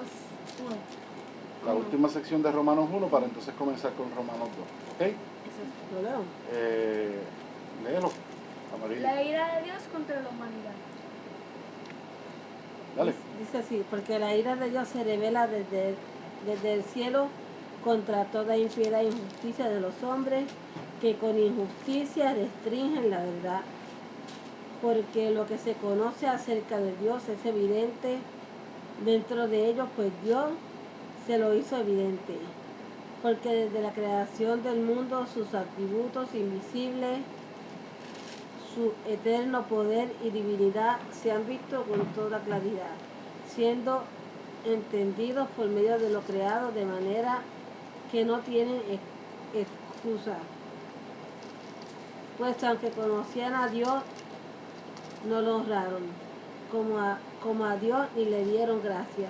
1. La última sección de Romanos 1 para entonces comenzar con Romanos 2. ¿Ok? ¿Lo leo? Léelo, Amarillo. La ira de Dios contra la humanidad. Dale. Dice así, porque la ira de Dios se revela desde el cielo contra toda infidelidad e injusticia de los hombres que con injusticia restringen la verdad. Porque lo que se conoce acerca de Dios es evidente dentro de ellos, pues Dios se lo hizo evidente. Porque desde la creación del mundo sus atributos invisibles, su eterno poder y divinidad se han visto con toda claridad, siendo entendidos por medio de lo creado de manera que no tienen excusa. Pues aunque conocían a Dios, no lo honraron como a Dios ni le dieron gracia,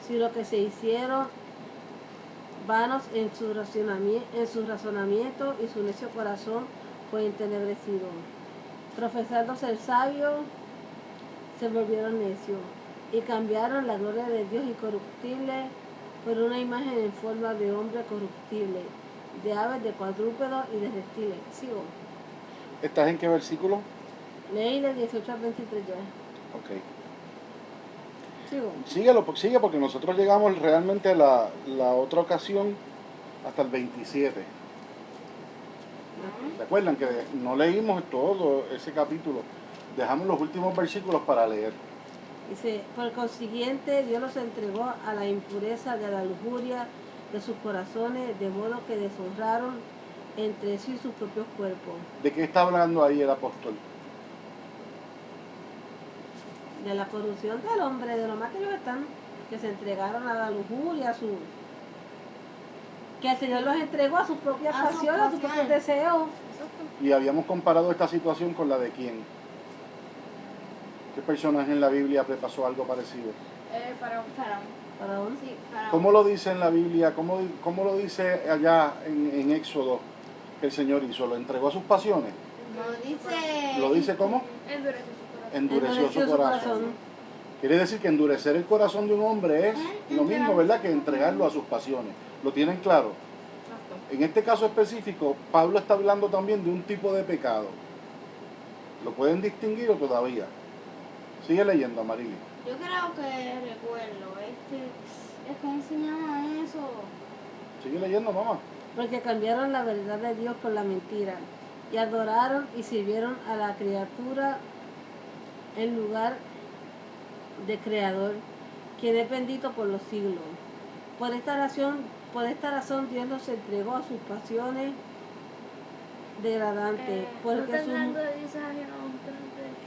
sino que se hicieron vanos en su razonamiento y su necio corazón fue entenebrecido. Profesando ser sabios, se volvieron necios y cambiaron la gloria de Dios incorruptible por una imagen en forma de hombre corruptible, de aves, de cuadrúpedos y de reptiles. ¿Sigo? ¿Estás en qué versículo? Leí del 18 al 23 ya. Ok. ¿Sigo? Sigue porque nosotros llegamos realmente a la otra ocasión hasta el 27. ¿Recuerdan que no leímos todo ese capítulo? Dejamos los últimos versículos para leer. Dice, por consiguiente, Dios los entregó a la impureza de la lujuria de sus corazones, de modo que deshonraron entre sí sus propios cuerpos. ¿De qué está hablando ahí el apóstol? De la corrupción del hombre, de lo más que ellos están, que se entregaron a la lujuria, que el Señor los entregó a sus propias pasiones, a sus propios deseos. Y habíamos comparado esta situación con la de quién. ¿Qué personaje en la Biblia le pasó algo parecido? Faraón. Faraón. Sí, Faraón. ¿Cómo lo dice en la Biblia? ¿Cómo lo dice allá en Éxodo que el Señor hizo? ¿Lo entregó a sus pasiones? ¿Lo dice cómo? Endureció su corazón. Endureció su corazón. Quiere decir que endurecer el corazón de un hombre es lo mismo, ¿verdad?, que entregarlo a sus pasiones. ¿Lo tienen claro? En este caso específico, Pablo está hablando también de un tipo de pecado. ¿Lo pueden distinguir o todavía? Sigue leyendo, Amarili. Yo creo que recuerdo, ¿cómo se llama eso? Sigue leyendo, mamá. Porque cambiaron la verdad de Dios por la mentira, y adoraron y sirvieron a la criatura en lugar de Creador, quien es bendito por los siglos. Por esta razón Dios los entregó a sus pasiones degradantes, porque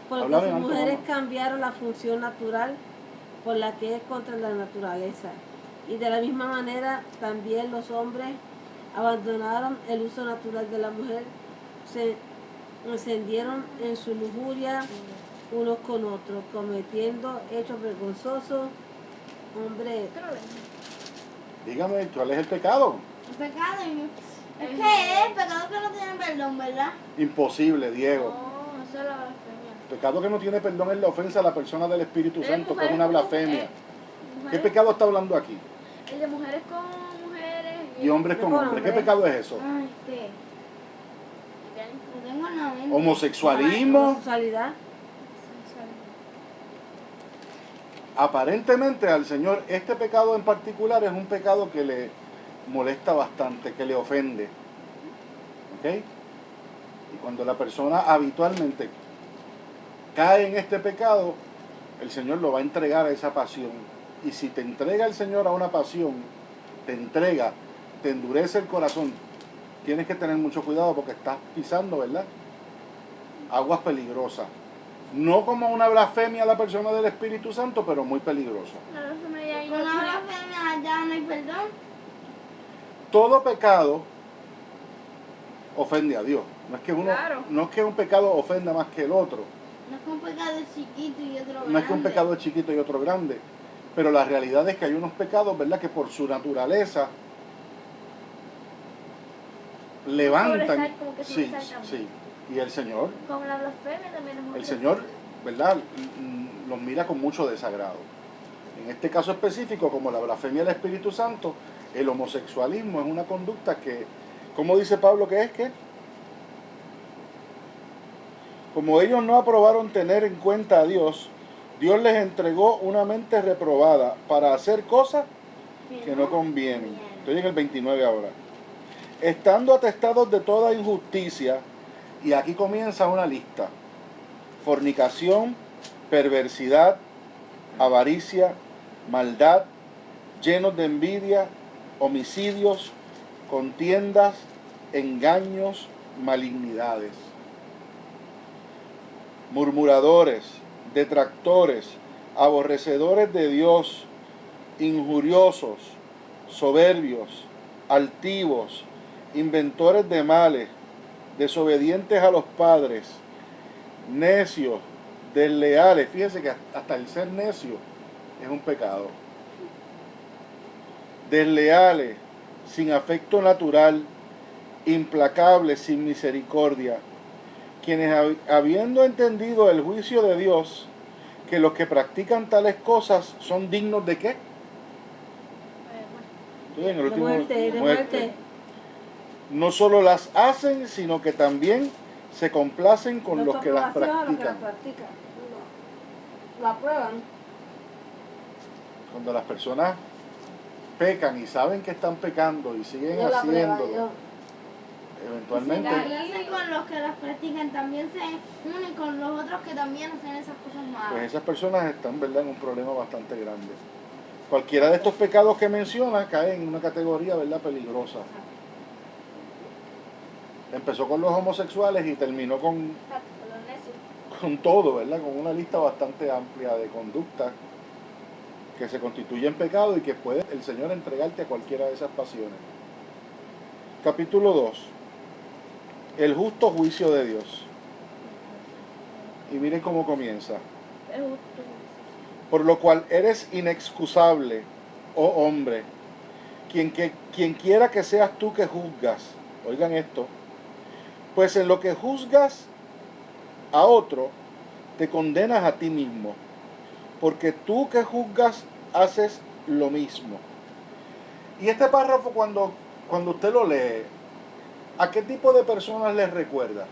sus mujeres cambiaron la función natural por la que es contra la naturaleza. Y de la misma manera también los hombres abandonaron el uso natural de la mujer, se encendieron en su lujuria unos con otros, cometiendo hechos vergonzosos. Hombre, Dígame, ¿cuál es el pecado? El pecado es que es pecado que no tiene perdón, ¿verdad? Imposible, Diego. No, eso es la blasfemia. Pecado que no tiene perdón es la ofensa a la persona del Espíritu Santo, que es una mujeres blasfemia. con ¿Qué pecado está hablando aquí? El de mujeres con mujeres. Y hombres con hombres. ¿Qué pecado es eso? Ay, ¿qué? No tengo en la mente. Homosexualismo. homosexualidad. Aparentemente al Señor este pecado en particular es un pecado que le molesta bastante, que le ofende. ¿Ok? Y cuando la persona habitualmente cae en este pecado, el Señor lo va a entregar a esa pasión. Y si te entrega el Señor a una pasión, te endurece el corazón, tienes que tener mucho cuidado porque estás pisando, ¿verdad?, aguas peligrosas. No como una blasfemia a la persona del Espíritu Santo, pero muy peligrosa. Con la blasfemia ya no hay perdón. Todo pecado ofende a Dios. Claro. No es que un pecado ofenda más que el otro. No es que un pecado es chiquito y otro grande. No es que un pecado es chiquito y otro grande. Pero la realidad es que hay unos pecados, ¿verdad?, que por su naturaleza levantan. Sí. Y el Señor, Como la blasfemia también es muy el Señor, ¿verdad?, los mira con mucho desagrado. En este caso específico, como la blasfemia del Espíritu Santo, el homosexualismo es una conducta que, ¿cómo dice Pablo que es? ¿Qué? Como ellos no aprobaron tener en cuenta a Dios, Dios les entregó una mente reprobada para hacer cosas que no convienen. Estoy en el 29 ahora. Estando atestados de toda injusticia, y aquí comienza una lista: fornicación, perversidad, avaricia, maldad, llenos de envidia, homicidios, contiendas, engaños, malignidades. Murmuradores, detractores, aborrecedores de Dios, injuriosos, soberbios, altivos, inventores de males, desobedientes a los padres, necios, desleales. Fíjense que hasta el ser necio es un pecado. Desleales, sin afecto natural, implacables, sin misericordia, quienes habiendo entendido el juicio de Dios, que los que practican tales cosas son dignos de ¿qué? Estoy en el último, de muerte. No solo las hacen, sino que también se complacen con los que las practican. Lo aprueban. Cuando las personas pecan y saben que están pecando y siguen haciéndolo, eventualmente Y con los que las practican también se unen con los otros que también hacen esas cosas malas. pues esas personas están, ¿verdad?, en un problema bastante grande. Cualquiera de estos pecados que menciona cae en una categoría, ¿verdad?, peligrosa. Empezó con los homosexuales y terminó con todo, ¿verdad?, con una lista bastante amplia de conductas que se constituyen pecado y que puede el Señor entregarte a cualquiera de esas pasiones. Capítulo 2. El justo juicio de Dios. Y miren cómo comienza. Por lo cual eres inexcusable, oh hombre, quien quiera que seas tú que juzgas. Oigan esto. Pues en lo que juzgas a otro, te condenas a ti mismo, porque tú que juzgas haces lo mismo. Y este párrafo, cuando usted lo lee, ¿a qué tipo de personas les recuerda?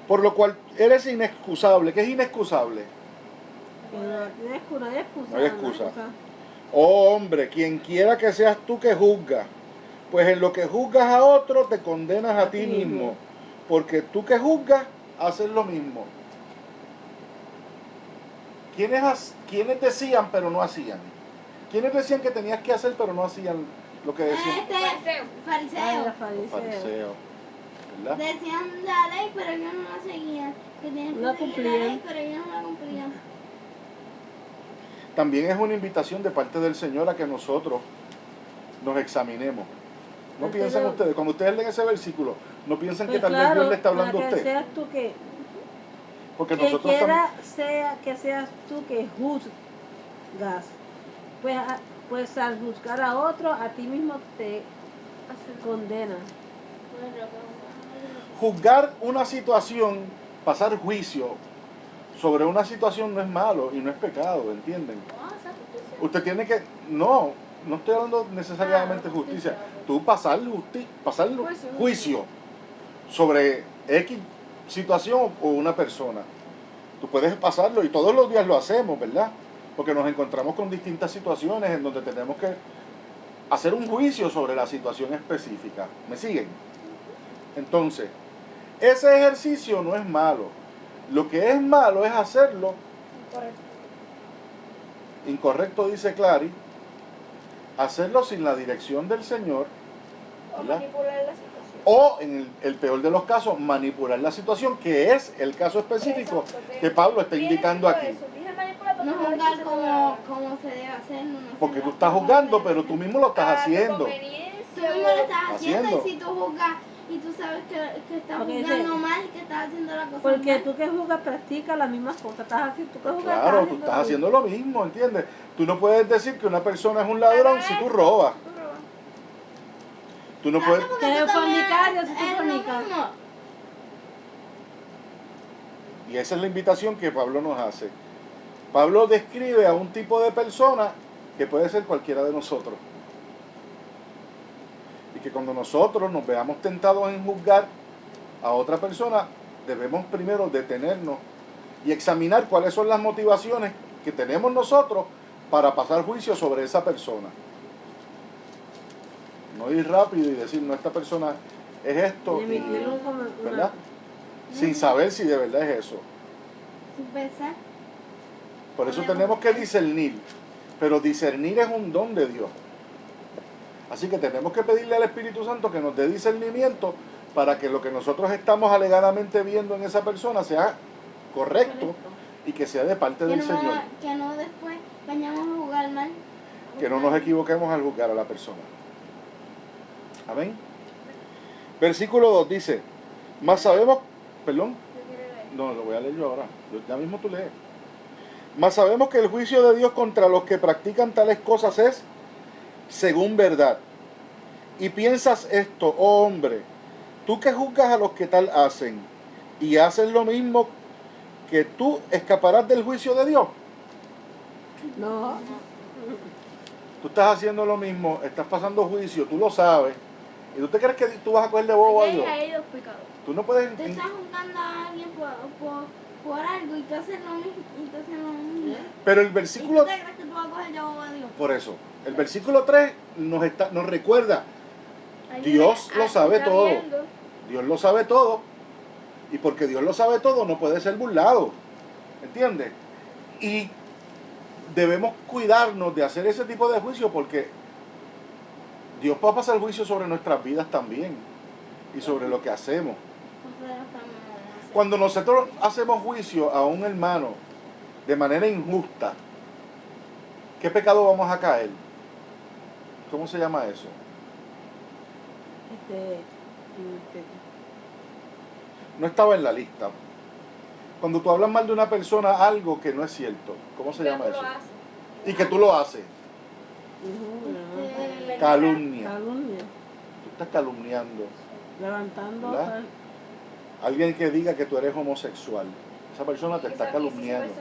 Por lo cual eres inexcusable. ¿Qué es inexcusable? No hay excusa. No hay excusa. Oh hombre, quien quiera que seas tú que juzgas, pues en lo que juzgas a otro te condenas a ti mismo, porque tú que juzgas haces lo mismo. ¿Quiénes decían pero no hacían? ¿Quiénes decían que tenías que hacer pero no hacían lo que decían? Fariseo. Los fariseos, ¿verdad? Decían la ley, pero ellos no la seguían. Que tenían No que seguir cumplían. la ley, pero ellos no la cumplían. También es una invitación de parte del Señor a que nosotros nos examinemos. ¿No piensan ustedes? Cuando ustedes leen ese versículo, ¿no piensan que tal vez Dios le está hablando a para usted? que seas tú que Porque quien nosotros quiera que seas tú que juzgas. Pues al juzgar a otro, a ti mismo te condena. juzgar una situación, pasar juicio sobre una situación no es malo y no es pecado, ¿entienden? Usted tiene que, no estoy hablando necesariamente de justicia, tú pasar juicio sobre X situación o una persona. Tú puedes pasarlo y todos los días lo hacemos, ¿verdad? Porque nos encontramos con distintas situaciones en donde tenemos que hacer un juicio sobre la situación específica. ¿Me siguen? Entonces, ese ejercicio no es malo. Lo que es malo es hacerlo incorrecto, dice Clary, hacerlo sin la dirección del Señor, ¿verdad? Manipular la situación. O en el peor de los casos, manipular la situación, que es el caso específico que Pablo está indicando aquí. No juzgar como se debe hacer. Porque tú estás juzgando, pero tú mismo lo estás haciendo. Tú mismo lo estás haciendo y si tú juzgas y tú sabes que estás juzgando mal, que estás haciendo la cosa Porque mal. tú que juzgas practicas las mismas cosas. Estás haciendo, tú que juzgas, Claro, tú estás haciendo lo mismo, ¿entiendes? Tú no puedes decir que una persona es un ladrón si tú robas. Tú no puedes... Porque Que tú es también fornicario si tú eres lo fornicas. mismo. Y esa es la invitación que Pablo nos hace. Pablo describe a un tipo de persona que puede ser cualquiera de nosotros. Y que cuando nosotros nos veamos tentados en juzgar a otra persona, debemos primero detenernos y examinar cuáles son las motivaciones que tenemos nosotros para pasar juicio sobre esa persona. No ir rápido y decir, no, esta persona es esto, y, ¿verdad? Sin saber si de verdad es eso. Sin pensar. Por eso tenemos que discernir. Pero discernir es un don de Dios. Así que tenemos que pedirle al Espíritu Santo que nos dé discernimiento para que lo que nosotros estamos alegadamente viendo en esa persona sea correcto y que sea de parte del Señor. Que no después vayamos a jugar mal. Que no nos equivoquemos al juzgar a la persona. Amén. Versículo 2 dice, mas sabemos, perdón, no, lo voy a leer yo ahora, ya mismo tú lees. Mas sabemos que el juicio de Dios contra los que practican tales cosas es según verdad. Y piensas esto, oh hombre, tú que juzgas a los que tal hacen y haces lo mismo, que tú escaparás del juicio de Dios. No. Tú estás haciendo lo mismo, estás pasando juicio, tú lo sabes, y tú te crees que tú vas a coger de bobo a Dios. Hay dos pecados. Tú no puedes... Tú estás juzgando a alguien por algo y tú haces lo mismo. Pero el ¿Y tú versículo... te crees que tú vas a coger de bobo a Dios? Por eso, el versículo 3 nos recuerda, Dios lo sabe todo. Dios lo sabe todo. Y porque Dios lo sabe todo, no puede ser burlado. ¿Entiendes? Y debemos cuidarnos de hacer ese tipo de juicio porque Dios va a pasar juicio sobre nuestras vidas también y sobre lo que hacemos. Cuando nosotros hacemos juicio a un hermano de manera injusta, ¿qué pecado vamos a caer? ¿Cómo se llama eso? No estaba en la lista. Cuando tú hablas mal de una persona, algo que no es cierto, ¿cómo se llama eso? Y que tú lo haces. Calumnia. Tú estás calumniando. Levantando. ¿Verdad? Alguien que diga que tú eres homosexual, esa persona te está calumniando.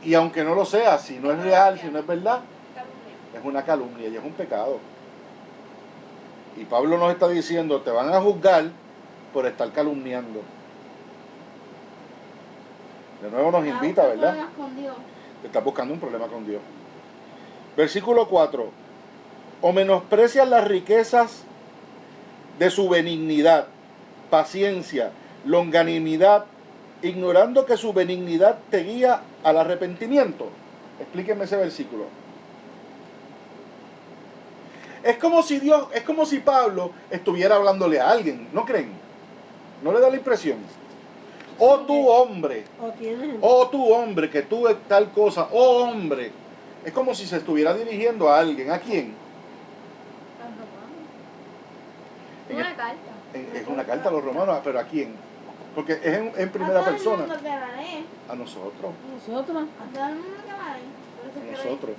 Y aunque no lo sea, si no es real, si no es verdad, es una calumnia y es un pecado. Y Pablo nos está diciendo, te van a juzgar por estar calumniando. De nuevo nos invita, ¿verdad? Te estás buscando un problema con Dios. Versículo 4. O menosprecias las riquezas de su benignidad, paciencia, longanimidad, ignorando que su benignidad te guía al arrepentimiento. Explíquenme ese versículo. Es como si Pablo estuviera hablándole a alguien, ¿no creen? ¿No le da la impresión? Oh tú hombre, oh tú hombre, que tú es tal cosa, oh hombre. Es como si se estuviera dirigiendo a alguien. ¿A quién? Una carta. Es una carta a los romanos, pero ¿a quién? Porque es en primera persona. A nosotros. Nosotros. A nosotros.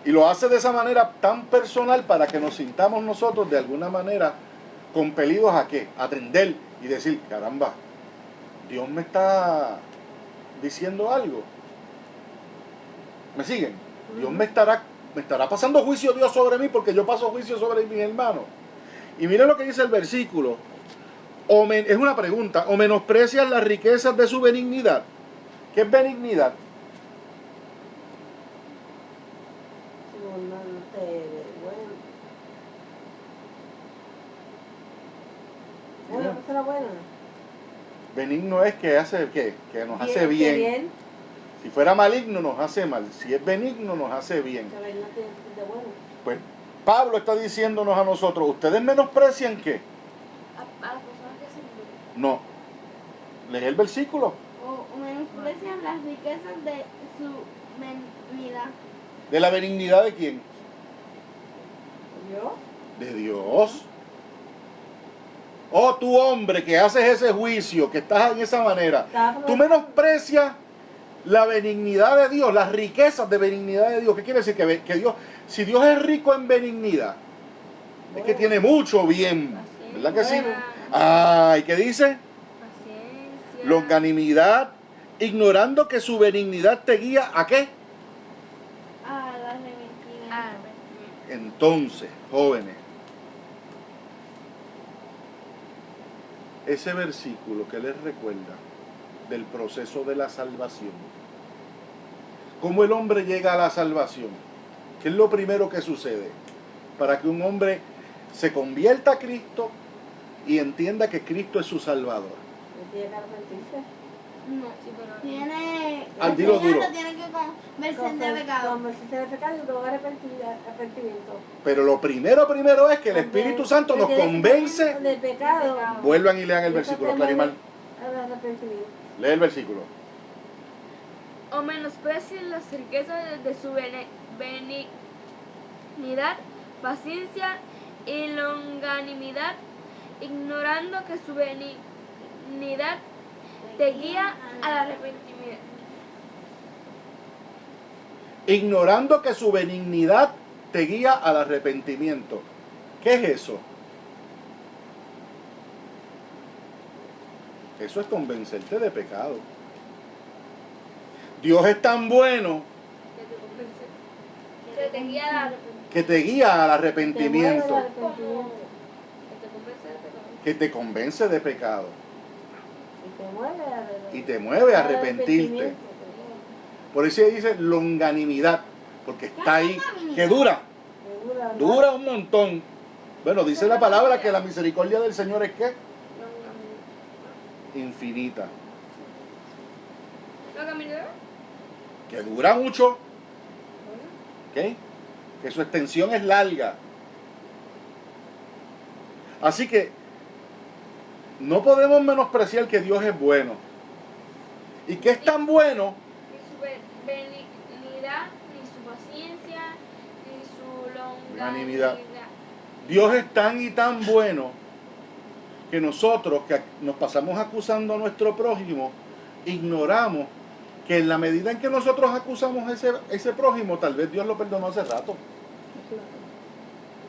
Y lo hace de esa manera tan personal para que nos sintamos nosotros de alguna manera compelidos a ¿qué? A atender y decir, caramba, Dios me está diciendo algo. ¿Me siguen? Dios me estará pasando juicio Dios sobre mí porque yo paso juicio sobre mis hermanos. Y miren lo que dice el versículo. Es una pregunta. ¿O menosprecias las riquezas de su benignidad? ¿Qué es benignidad? Benigno es que hace ¿qué? Que nos hace bien. Si fuera maligno nos hace mal. Si es benigno nos hace bien. Pues Pablo está diciéndonos a nosotros, ¿ustedes menosprecian qué? A las personas que se No. Lee el versículo. O menosprecian las riquezas de su benignidad. ¿De la benignidad de quién? ¿Yo? De Dios. Oh, tú hombre que haces ese juicio, que estás en esa manera, tú menosprecias la benignidad de Dios, las riquezas de benignidad de Dios. ¿Qué quiere decir? Que Dios, si Dios es rico en benignidad, es que tiene mucho bien, ¿verdad que sí? Ay, ¿qué dice? Paciencia. Longanimidad, ignorando que su benignidad te guía ¿a qué? A la arrepentimiento. Ah, Entonces, jóvenes, ese versículo que les recuerda del proceso de la salvación, cómo el hombre llega a la salvación, ¿qué es lo primero que sucede? Para que un hombre se convierta a Cristo y entienda que Cristo es su Salvador. Tiene que arrepentirse. No, sí, pero tiene. Dilo el Señor duro. lo tiene que convencer de pecado. Convertirse de pecado y luego arrepentimiento. Pero lo primero es que el Espíritu Santo nos convence. De pecado. Vuelvan y lean el versículo, Clarimar. Al arrepentimiento. Lee el versículo. o menosprecien las riquezas de su benignidad, paciencia y longanimidad, ignorando que su benignidad te guía al arrepentimiento. Ignorando que su benignidad te guía al arrepentimiento. ¿Qué es eso? Eso es convencerte de pecado. Dios es tan bueno Que te guía al arrepentimiento. que te guía al Te arrepentimiento, mueve al arrepentimiento. que te convence de pecado Y y te mueve a al arrepentirte. Por eso dice longanimidad, porque está ahí, que dura, dura un montón. Bueno, dice la palabra que la misericordia del Señor es ¿qué? Infinita. Que dura mucho, ¿ok? Que su extensión es larga. Así que no podemos menospreciar que Dios es bueno. Y que es tan bueno Ni su benignidad, ni su paciencia, ni su longanimidad. Dios es tan y tan bueno que nosotros que nos pasamos acusando a nuestro prójimo, ignoramos que en la medida en que nosotros acusamos a ese prójimo, tal vez Dios lo perdonó hace rato.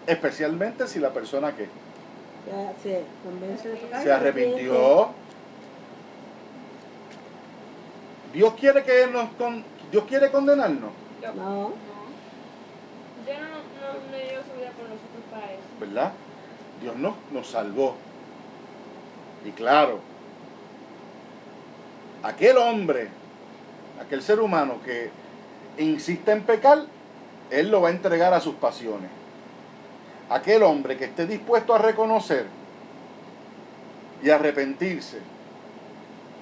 Especialmente si la persona que Se convence de pecado. se arrepintió. Dios quiere Dios quiere condenarnos, No. Yo no dio su vida por nosotros para eso. ¿verdad? Dios nos salvó. Y claro, aquel hombre, aquel ser humano que insiste en pecar, Él lo va a entregar a sus pasiones. Aquel hombre que esté dispuesto a reconocer y arrepentirse,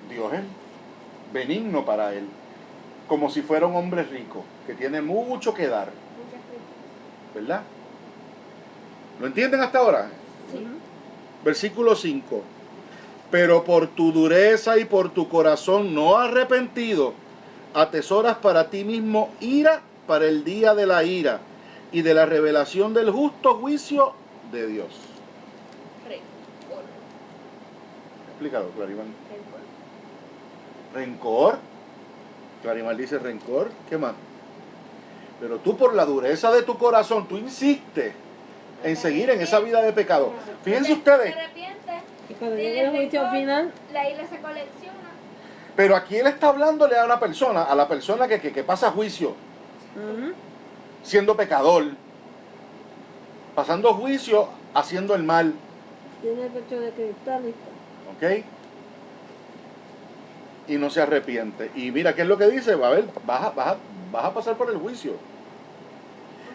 Dios es benigno para él, como si fuera un hombre rico, que tiene mucho que dar, Muchas críticas. ¿verdad? ¿Lo entienden hasta ahora? Sí. Versículo 5. Pero por tu dureza y por tu corazón no arrepentido, atesoras para ti mismo ira para el día de la ira y de la revelación del justo juicio de Dios. Rencor. Explícalo, Clarimar. Rencor. Rencor. Clarimar dice rencor. ¿Qué más? Pero tú por la dureza de tu corazón, tú insistes en seguir en esa vida de pecado. Fíjense ustedes. Se arrepiente. Y cuando llegue el juicio final, La ira se colecciona. Pero aquí él está hablándole a una persona, a la persona que pasa juicio, siendo pecador, pasando juicio, haciendo el mal, tiene el pecho de cristal. ¿ok? Y no se arrepiente. Y mira, ¿qué es lo que dice? Va a ver, vas a pasar por el juicio.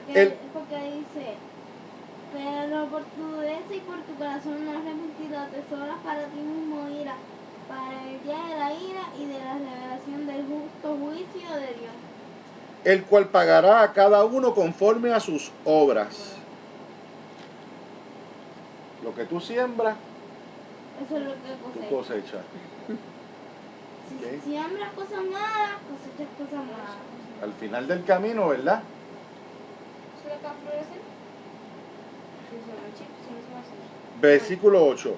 Porque dice, pero por tu dureza y por tu corazón no has arrepentido, atesoras para ti mismo ira, para el día de la ira y de la revelación del justo juicio de Dios. El cual pagará a cada uno conforme a sus obras. Lo que tú siembras, Eso es lo que tú cosecha. cosechas. Si Ok. siembras cosas malas, cosechas cosas malas. Al final del camino, ¿verdad? ¿Se le va a florecer? Sí, se lo eché, se lo va a hacer. Versículo 8.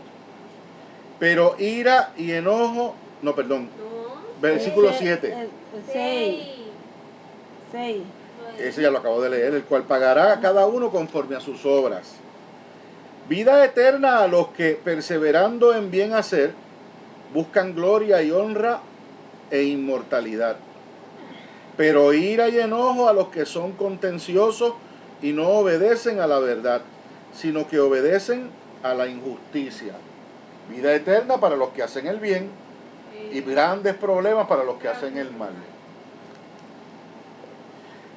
Pero ira y enojo, no, perdón. No. Versículo 7. El 6. 6. Ese ya lo acabo de leer. El cual pagará a cada uno conforme a sus obras. Vida eterna a los que, perseverando en bien hacer, buscan gloria y honra e inmortalidad. Pero ira y enojo a los que son contenciosos y no obedecen a la verdad, sino que obedecen a la injusticia. Vida eterna para los que hacen el bien y grandes problemas para los que hacen el mal.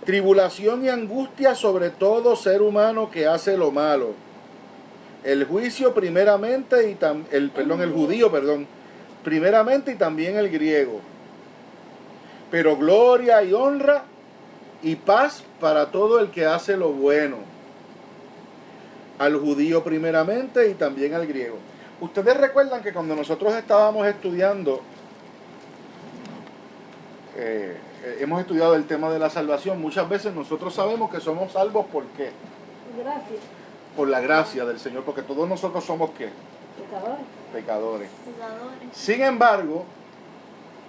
Tribulación y angustia sobre todo ser humano que hace lo malo. El juicio primeramente y el judío, primeramente y también el griego. Pero gloria y honra y paz para todo el que hace lo bueno. Al judío primeramente y también al griego. Ustedes recuerdan que cuando nosotros estábamos estudiando, hemos estudiado el tema de la salvación, muchas veces nosotros sabemos que somos salvos ¿por qué? Gracias. Por la gracia del Señor, porque todos nosotros somos ¿qué? Pecadores. Pecadores. Pecadores. Sin embargo,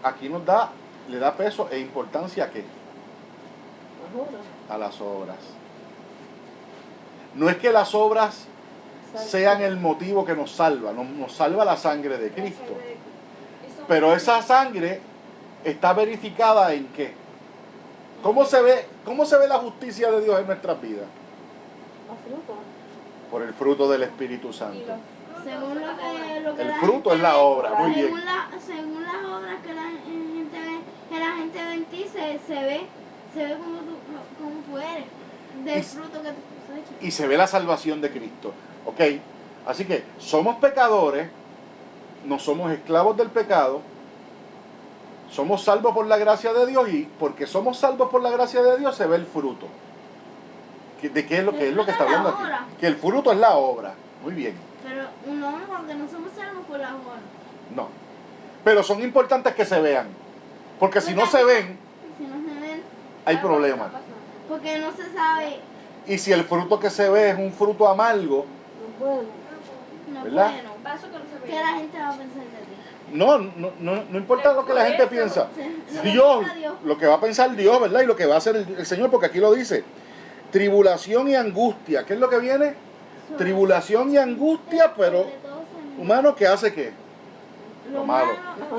aquí le da peso e importancia ¿a qué? A las obras. No es que las obras sean el motivo que nos salva, nos salva la sangre de Cristo. Pero esa sangre está verificada ¿en qué? ¿Cómo se ve la justicia de Dios en nuestras vidas? Por el fruto del Espíritu Santo. Según lo que El la fruto gente es la ve, obra, muy bien. Según las obras que la gente ve en ti, se ve como tú eres, del fruto que tú cosechas. Y se ve la salvación de Cristo. ¿Ok? Así que somos pecadores, no somos esclavos del pecado, somos salvos por la gracia de Dios y porque somos salvos por la gracia de Dios se ve el fruto. ¿De qué es lo que está hablando aquí? Que el fruto es la obra. Muy bien. Pero no, porque no somos salvos por las obras. No. Pero son importantes que se vean. Porque si no se ven, hay problemas. Porque no se sabe. Y si el fruto que se ve es un fruto amargo, No ¿verdad? bueno. ¿Qué la gente va a pensar de ti? no importa lo que la gente piensa. Dios, lo que va a pensar Dios, ¿verdad? Y lo que va a hacer el Señor, porque aquí lo dice. Tribulación y angustia. ¿Qué es lo que viene? Tribulación y angustia, pero humano que hace ¿qué? Lo malo.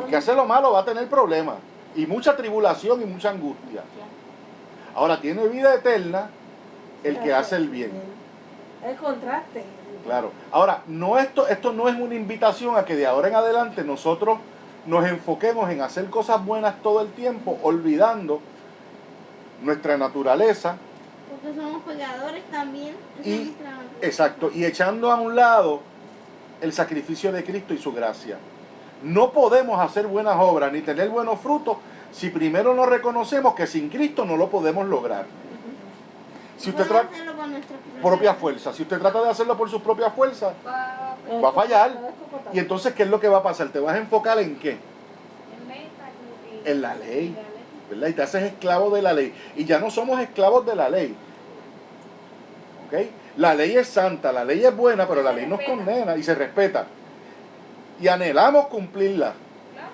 El que hace lo malo va a tener problemas. Y mucha tribulación y mucha angustia. Ahora tiene vida eterna el que hace el bien. El contraste. Claro. Ahora, esto no es una invitación a que de ahora en adelante nosotros nos enfoquemos en hacer cosas buenas todo el tiempo, olvidando nuestra naturaleza. Porque somos pecadores también. Exacto, y echando a un lado el sacrificio de Cristo y su gracia. No podemos hacer buenas obras ni tener buenos frutos si primero no reconocemos que sin Cristo no lo podemos lograr. Si usted trata por nuestra propia fuerza, si usted trata de hacerlo por sus propias fuerzas, va a fallar. Y entonces, ¿qué es lo que va a pasar? ¿Te vas a enfocar en qué? En la ley, ¿verdad? Y te haces esclavo de la ley. Y ya no somos esclavos de la ley. ¿Ok? La ley es santa, la ley es buena, pero la ley nos condena y se respeta. Y anhelamos cumplirla.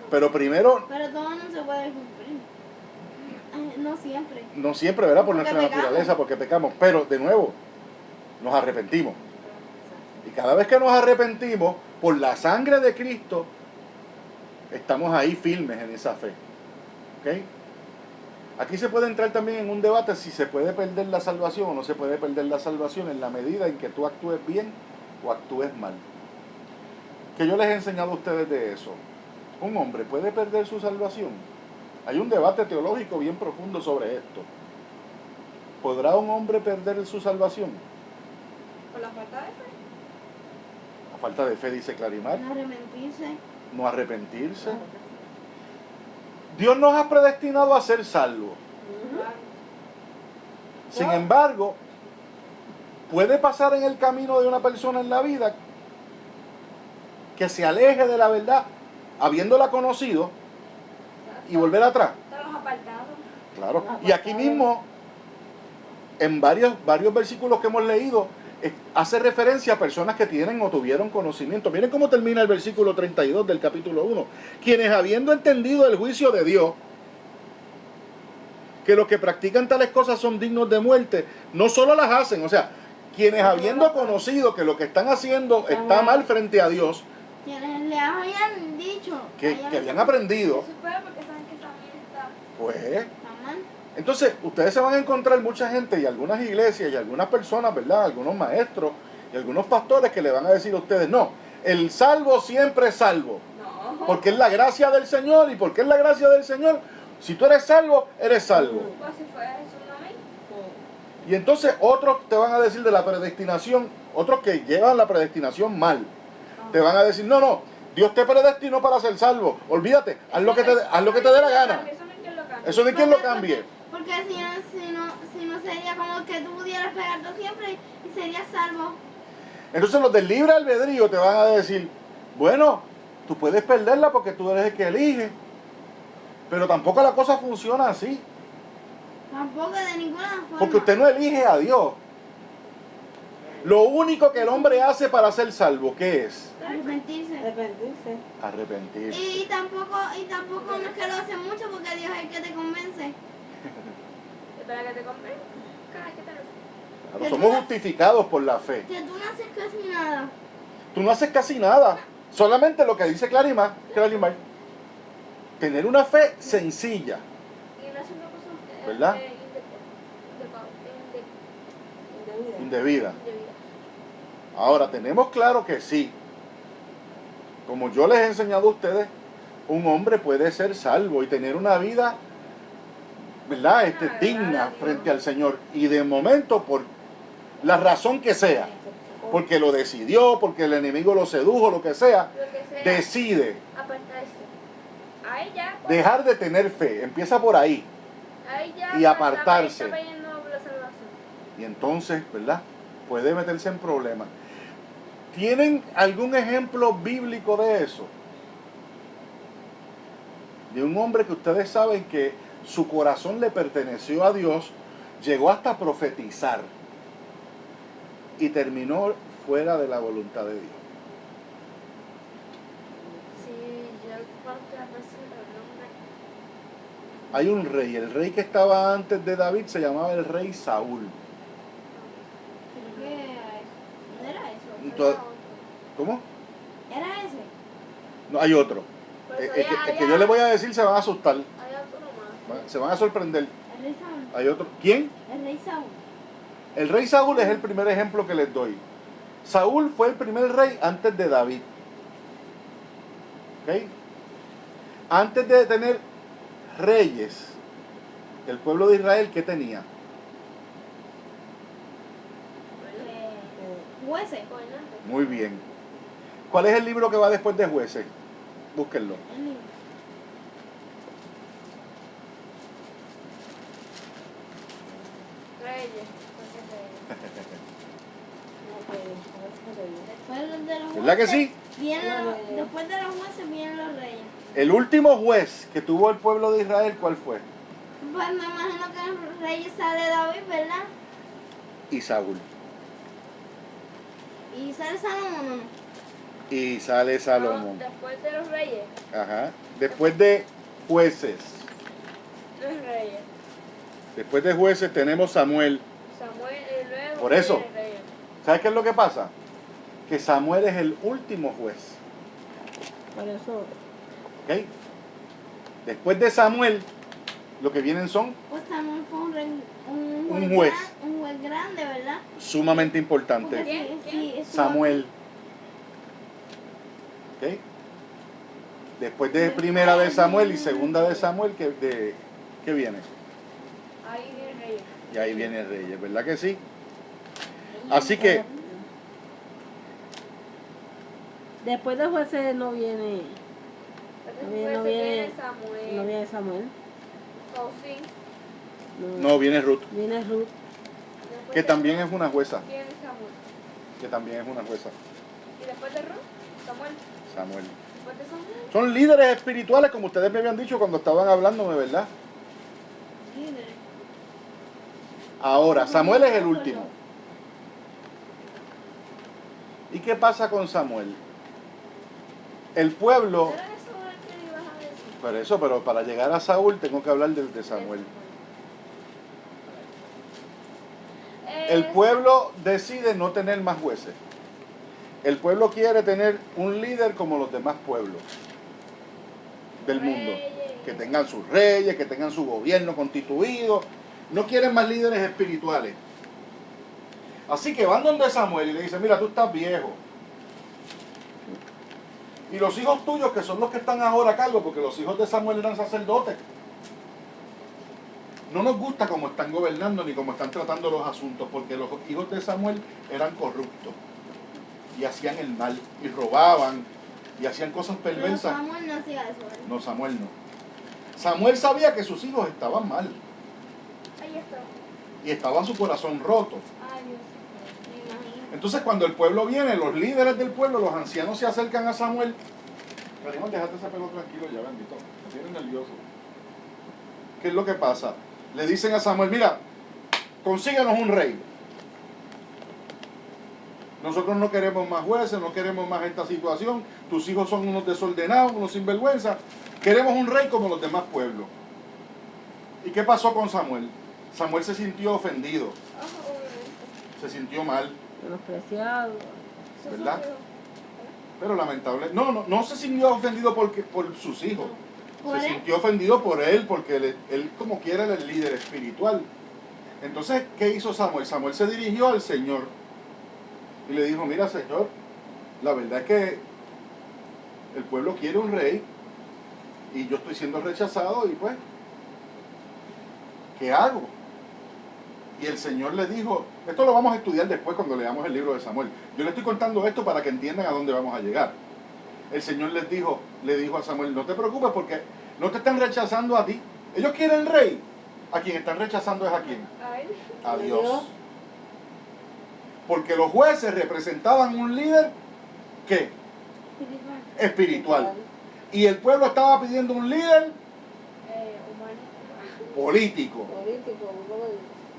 Pero primero... Pero todo no se puede cumplir. No siempre. No siempre, ¿verdad? Por Porque nuestra pecamos. naturaleza, porque pecamos. Pero, de nuevo, nos arrepentimos. Y cada vez que nos arrepentimos, por la sangre de Cristo, estamos ahí firmes en esa fe. ¿Ok? Aquí se puede entrar también en un debate si se puede perder la salvación o no se puede perder la salvación en la medida en que tú actúes bien o actúes mal. Que yo les he enseñado a ustedes de eso. ¿Un hombre puede perder su salvación? Hay un debate teológico bien profundo sobre esto. ¿Podrá un hombre perder su salvación? Por la falta de fe. La falta de fe, dice Clarimar. No arrepentirse. No arrepentirse. Dios nos ha predestinado a ser salvos. Sin embargo, puede pasar en el camino de una persona en la vida que se aleje de la verdad, habiéndola conocido, y volver atrás. Estamos apartados. Claro. Y aquí mismo, en varios versículos que hemos leído, hace referencia a personas que tienen o tuvieron conocimiento. Miren cómo termina el versículo 32 del capítulo 1. Quienes habiendo entendido el juicio de Dios, que los que practican tales cosas son dignos de muerte, no solo las hacen, o sea, quienes habiendo conocido que lo que están haciendo está mal frente a Dios, Quienes le habían dicho que habían aprendido, Eso fue porque saben que están Pues, Jamás. entonces, ustedes se van a encontrar mucha gente y algunas iglesias y algunas personas, ¿verdad? Algunos maestros y algunos pastores que le van a decir a ustedes, no, el salvo siempre es salvo. No. Porque es la gracia del Señor y porque es la gracia del Señor, si tú eres salvo, eres salvo. Pues si fue Jesús, no me. Y entonces otros te van a decir de la predestinación, otros que llevan la predestinación mal, te van a decir, no, no, Dios te predestinó para ser salvo. Olvídate, haz lo que te dé la gana. Eso no es quien lo cambie. Eso de quien lo cambie. Porque si no sería como que tú pudieras pegarte siempre y serías salvo. Entonces los del libre albedrío te van a decir, bueno, tú puedes perderla porque tú eres el que elige. Pero tampoco la cosa funciona así. Tampoco de ninguna forma. Porque usted no elige a Dios. Lo único que el hombre hace para ser salvo, ¿qué es? Arrepentirse. Arrepentirse. Arrepentirse. Y tampoco no es que lo hace mucho porque Dios es el que te convence. Espera que te compre. ¿Qué te lo Claro, somos justificados por la fe. Que tú no haces casi nada. Tú no haces casi nada. Solamente lo que dice Clarimar, tener una fe sencilla. Y no haciendo cosas. ¿Verdad? Indebida. Indebida. Ahora, tenemos claro que sí. Como yo les he enseñado a ustedes, un hombre puede ser salvo y tener una vida, ¿verdad? Digna frente al Señor. Y de momento, por la razón que sea, porque lo decidió, porque el enemigo lo sedujo, lo que sea, decide Apartarse. Ahí ya. dejar de tener fe. Empieza por ahí. Ahí ya. y apartarse. Está pidiendo la salvación. Y entonces, ¿verdad? Puede meterse en problemas. ¿Tienen algún ejemplo bíblico de eso? De un hombre que ustedes saben que su corazón le perteneció a Dios, llegó hasta profetizar y terminó fuera de la voluntad de Dios. Sí, yo cuántas veces el nombre. Hay un rey, el rey que estaba antes de David se llamaba el rey Saúl. Creo que era eso. ¿No era eso? Entonces, ¿cómo? ¿Era ese? No, hay otro. El que yo les voy a decir se van a asustar, Hay otro más. se van a sorprender. El rey Saúl. Hay otro. ¿Quién? El rey Saúl. El rey Saúl es el primer ejemplo que les doy. Saúl fue el primer rey antes de David. ¿Ok? Antes de tener reyes, el pueblo de Israel, ¿qué tenía? Jueces. Muy bien. ¿Cuál es el libro que va después de Jueces? Búsquenlo. El libro. Reyes. Después de los jueces. ¿Verdad que sí? Después de los jueces vienen los reyes. El último juez que tuvo el pueblo de Israel, ¿cuál fue? Pues me imagino que el rey sale David, ¿verdad? Y Saúl. Y sale Salomón, ¿o no? Y sale Salomón. Después de los reyes. Ajá. Después de jueces. Los reyes. Después de jueces tenemos Samuel. Samuel y luego. Por eso. viene el rey. ¿Sabes qué es lo que pasa? Que Samuel es el último juez. Por eso, ¿Ok? Después de Samuel, lo que vienen son Pues Samuel fue Un juez. Un juez grande, ¿verdad? sumamente importantes. Porque sí, es Samuel. ¿Ok? Después de primera de Samuel y segunda de Samuel, ¿qué viene? Ahí viene el rey. Y ahí viene el rey, ¿verdad que sí? Así que, después de jueces no viene Después no viene viene- Samuel. no viene Samuel, José. no, viene Ruth, viene Ruth. Después que de también Ruth es una jueza, viene Samuel. que también es una jueza, Y después de Ruth, Samuel. Samuel. Después de Samuel. Son líderes espirituales, como ustedes me habían dicho cuando estaban hablándome, ¿verdad? líder. Ahora, Samuel es el último. ¿Y qué pasa con Samuel? El pueblo, ¿Era eso lo que ibas a decir? por eso, pero para llegar a Saúl tengo que hablar de Samuel. El pueblo decide no tener más jueces. El pueblo quiere tener un líder como los demás pueblos del mundo. Reyes que tengan sus reyes, que tengan su gobierno constituido. No quieren más líderes espirituales. Así que van donde Samuel y le dicen, mira, tú estás viejo. Y los hijos tuyos, que son los que están ahora a cargo, porque los hijos de Samuel eran sacerdotes, no nos gusta cómo están gobernando ni cómo están tratando los asuntos, porque los hijos de Samuel eran corruptos y hacían el mal y robaban y hacían cosas Pero perversas. Samuel no hacía eso, ¿verdad? No, Samuel no. Samuel sabía que sus hijos estaban mal Ahí está. y estaba su corazón roto. Ay, Dios. Me imagino. Entonces cuando el pueblo viene, los líderes del pueblo, los ancianos se acercan a Samuel. Cariño, déjate ese pelo tranquilo ya, bendito. Me tiene nervioso. ¿Qué es lo que pasa? Le dicen a Samuel, mira, consíguenos un rey. Nosotros no queremos más jueces, no queremos más esta situación. Tus hijos son unos desordenados, unos sinvergüenza. Queremos un rey como los demás pueblos. ¿Y qué pasó con Samuel? Samuel se sintió ofendido, se sintió mal, Menospreciado. ¿verdad? Pero lamentable, no se sintió ofendido por sus hijos. ¿Por Se él? sintió ofendido por él, porque él como quiera era el líder espiritual. Entonces, ¿qué hizo Samuel? Samuel se dirigió al Señor y le dijo, mira, Señor, la verdad es que el pueblo quiere un rey y yo estoy siendo rechazado y pues, ¿qué hago? Y el Señor le dijo, esto lo vamos a estudiar después cuando leamos el libro de Samuel. Yo le estoy contando esto para que entiendan a dónde vamos a llegar. El Señor le dijo a Samuel, no te preocupes porque no te están rechazando a ti. Ellos quieren rey. A quien están rechazando es a quién. A Dios. Porque los jueces representaban un líder, ¿qué? Espiritual. Y el pueblo estaba pidiendo un líder político. Político,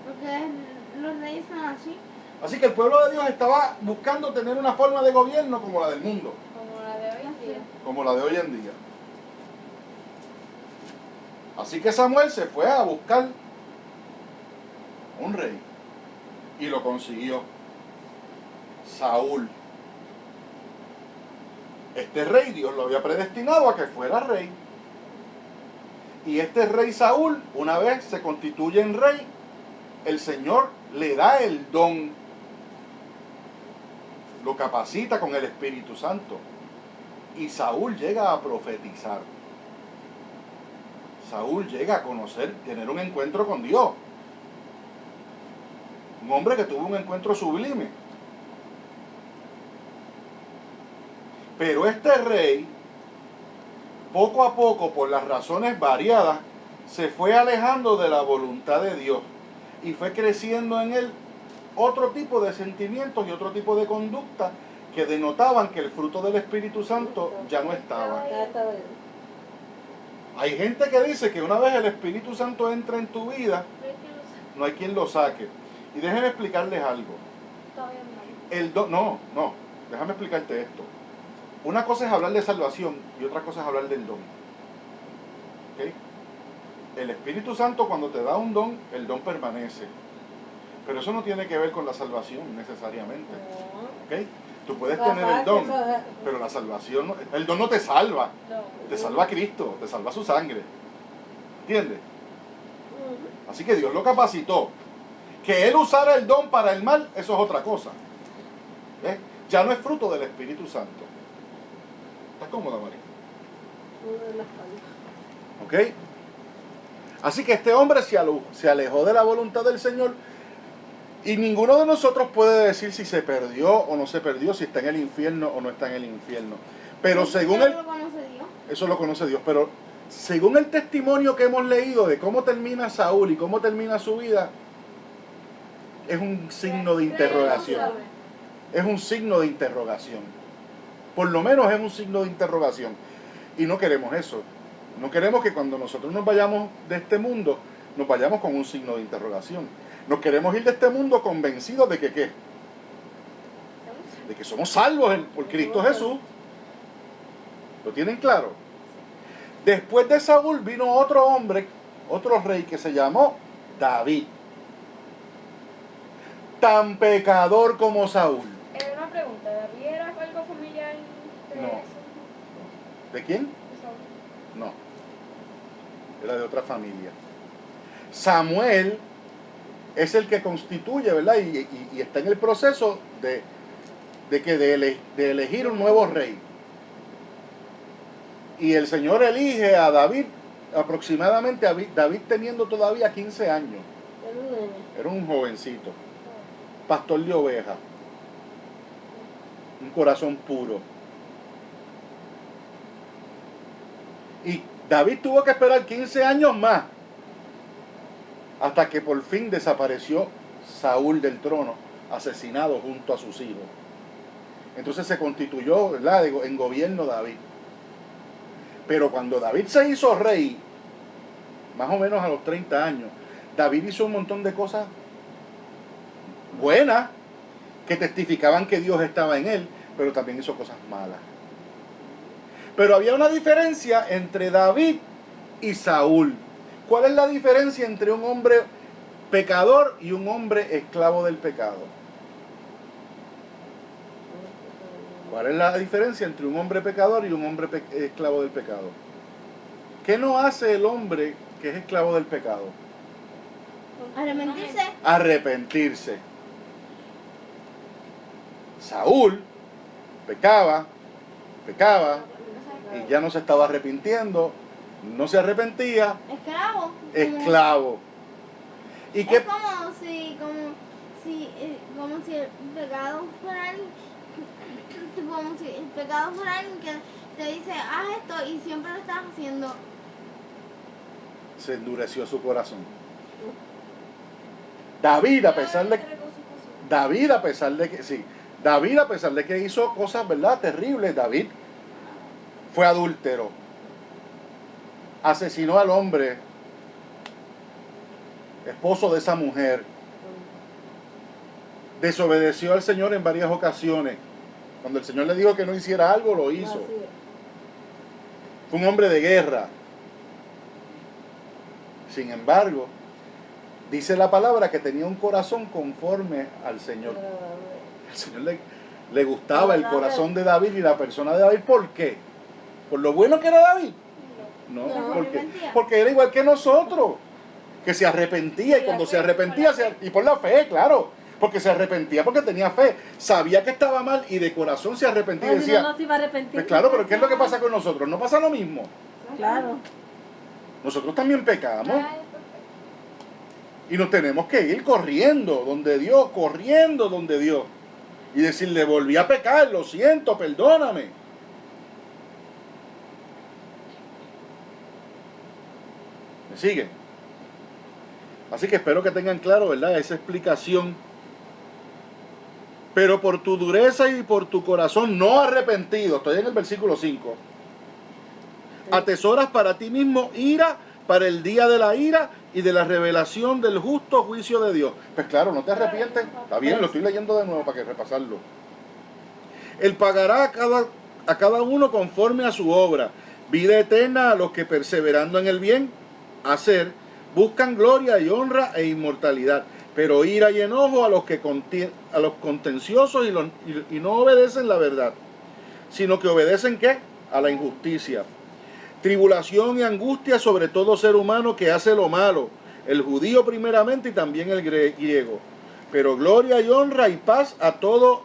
Porque los reyes son así. Así que el pueblo de Dios estaba buscando tener una forma de gobierno como la del mundo, Como la de hoy en día. como la de hoy en día. Así que Samuel se fue a buscar un rey y lo consiguió. Saúl. Este rey Dios lo había predestinado a que fuera rey. Y este rey Saúl, una vez se constituye en rey, el Señor le da el don, lo capacita con el Espíritu Santo. Y Saúl llega a profetizar. Saúl llega a conocer, tener un encuentro con Dios. Un hombre que tuvo un encuentro sublime. Pero este rey, poco a poco, por las razones variadas, se fue alejando de la voluntad de Dios y fue creciendo en él otro tipo de sentimientos y otro tipo de conducta que denotaban que el fruto del Espíritu Santo ya no estaba. Hay gente que dice que una vez el Espíritu Santo entra en tu vida, no hay quien lo saque. Y déjenme explicarles algo. Déjame explicarte esto. Una cosa es hablar de salvación y otra cosa es hablar del don. ¿Okay? El Espíritu Santo cuando te da un don, el don permanece. Pero eso no tiene que ver con la salvación necesariamente. ¿Okay? Tú puedes tener el don, pero la salvación, el don no te salva. Te salva Cristo, te salva su sangre. ¿Entiendes? Así que Dios lo capacitó. Que Él usara el don para el mal, eso es otra cosa. ¿Ves? Ya no es fruto del Espíritu Santo. ¿Estás cómoda, María? ¿Ok? Así que este hombre se alejó de la voluntad del Señor y ninguno de nosotros puede decir si se perdió o no se perdió, si está en el infierno o no está en el infierno. Pero según Eso lo conoce Dios. eso lo conoce Dios, pero según el testimonio que hemos leído de cómo termina Saúl y cómo termina su vida, es un signo de interrogación. Es un signo de interrogación. Por lo menos es un signo de interrogación. Y no queremos eso. No queremos que cuando nosotros nos vayamos de este mundo, nos vayamos con un signo de interrogación. Nos queremos ir de este mundo convencidos de que ¿qué? De que somos salvos por Cristo Jesús. ¿Lo tienen claro? Después de Saúl vino otro hombre, otro rey que se llamó David. Tan pecador como Saúl. Una pregunta, ¿David era algo familiar entre No. eso? ¿De quién? De Saúl. No. era de otra familia. Samuel es el que constituye, ¿verdad? Y está en el proceso de elegir un nuevo rey. Y el Señor elige a David, aproximadamente David teniendo todavía 15 años. Era un jovencito, pastor de ovejas, un corazón puro. Y David tuvo que esperar 15 años más hasta que por fin desapareció Saúl del trono, asesinado junto a sus hijos. Entonces se constituyó, ¿verdad?, en gobierno David. Pero cuando David se hizo rey, más o menos a los 30 años, David hizo un montón de cosas buenas que testificaban que Dios estaba en él, pero también hizo cosas malas. Pero había una diferencia entre David y Saúl. ¿Cuál es la diferencia entre un hombre pecador y un hombre esclavo del pecado? ¿Cuál es la diferencia entre un hombre pecador y un hombre esclavo del pecado? ¿Qué no hace el hombre que es esclavo del pecado? Arrepentirse. Arrepentirse. Saúl pecaba y ya no se estaba arrepintiendo, no se arrepentía. Esclavo. Esclavo. ¿Y qué? Es como si el pecado fuera alguien, como si el pecado fuera alguien que te dice haz esto y siempre lo estás haciendo. Se endureció su corazón. David, a pesar de que hizo cosas, ¿verdad?, terribles, David fue adúltero, asesinó al hombre, esposo de esa mujer, desobedeció al Señor en varias ocasiones. Cuando el Señor le dijo que no hiciera algo, lo hizo. Fue un hombre de guerra. Sin embargo, dice la palabra que tenía un corazón conforme al Señor. El Señor le gustaba el corazón de David y la persona de David. ¿Por qué? ¿Por lo bueno que era David? No, porque era igual que nosotros, que se arrepentía, y cuando se arrepentía, y por la fe, claro, porque se arrepentía porque tenía fe, sabía que estaba mal y de corazón se arrepentía y decía, no se iba a arrepentir. pues claro, pero ¿qué es lo que pasa con nosotros? ¿No pasa lo mismo? Claro. Nosotros también pecamos y nos tenemos que ir corriendo donde Dios, y decirle, volví a pecar, lo siento, perdóname. ¿Me siguen? Así que espero que tengan claro, ¿verdad?, esa explicación. Pero por tu dureza y por tu corazón no arrepentido, estoy en el versículo 5, atesoras para ti mismo ira para el día de la ira y de la revelación del justo juicio de Dios. Pues claro, no te arrepientes. Está bien, lo estoy leyendo de nuevo para que repasarlo. Él pagará a cada uno conforme a su obra. Vida eterna a los que perseverando en el bien hacer, buscan gloria y honra e inmortalidad. Pero ira y enojo a los contenciosos y no obedecen la verdad, sino que obedecen ¿qué? A la injusticia. Tribulación y angustia sobre todo ser humano que hace lo malo, el judío primeramente y también el griego. Pero gloria y honra y paz a todo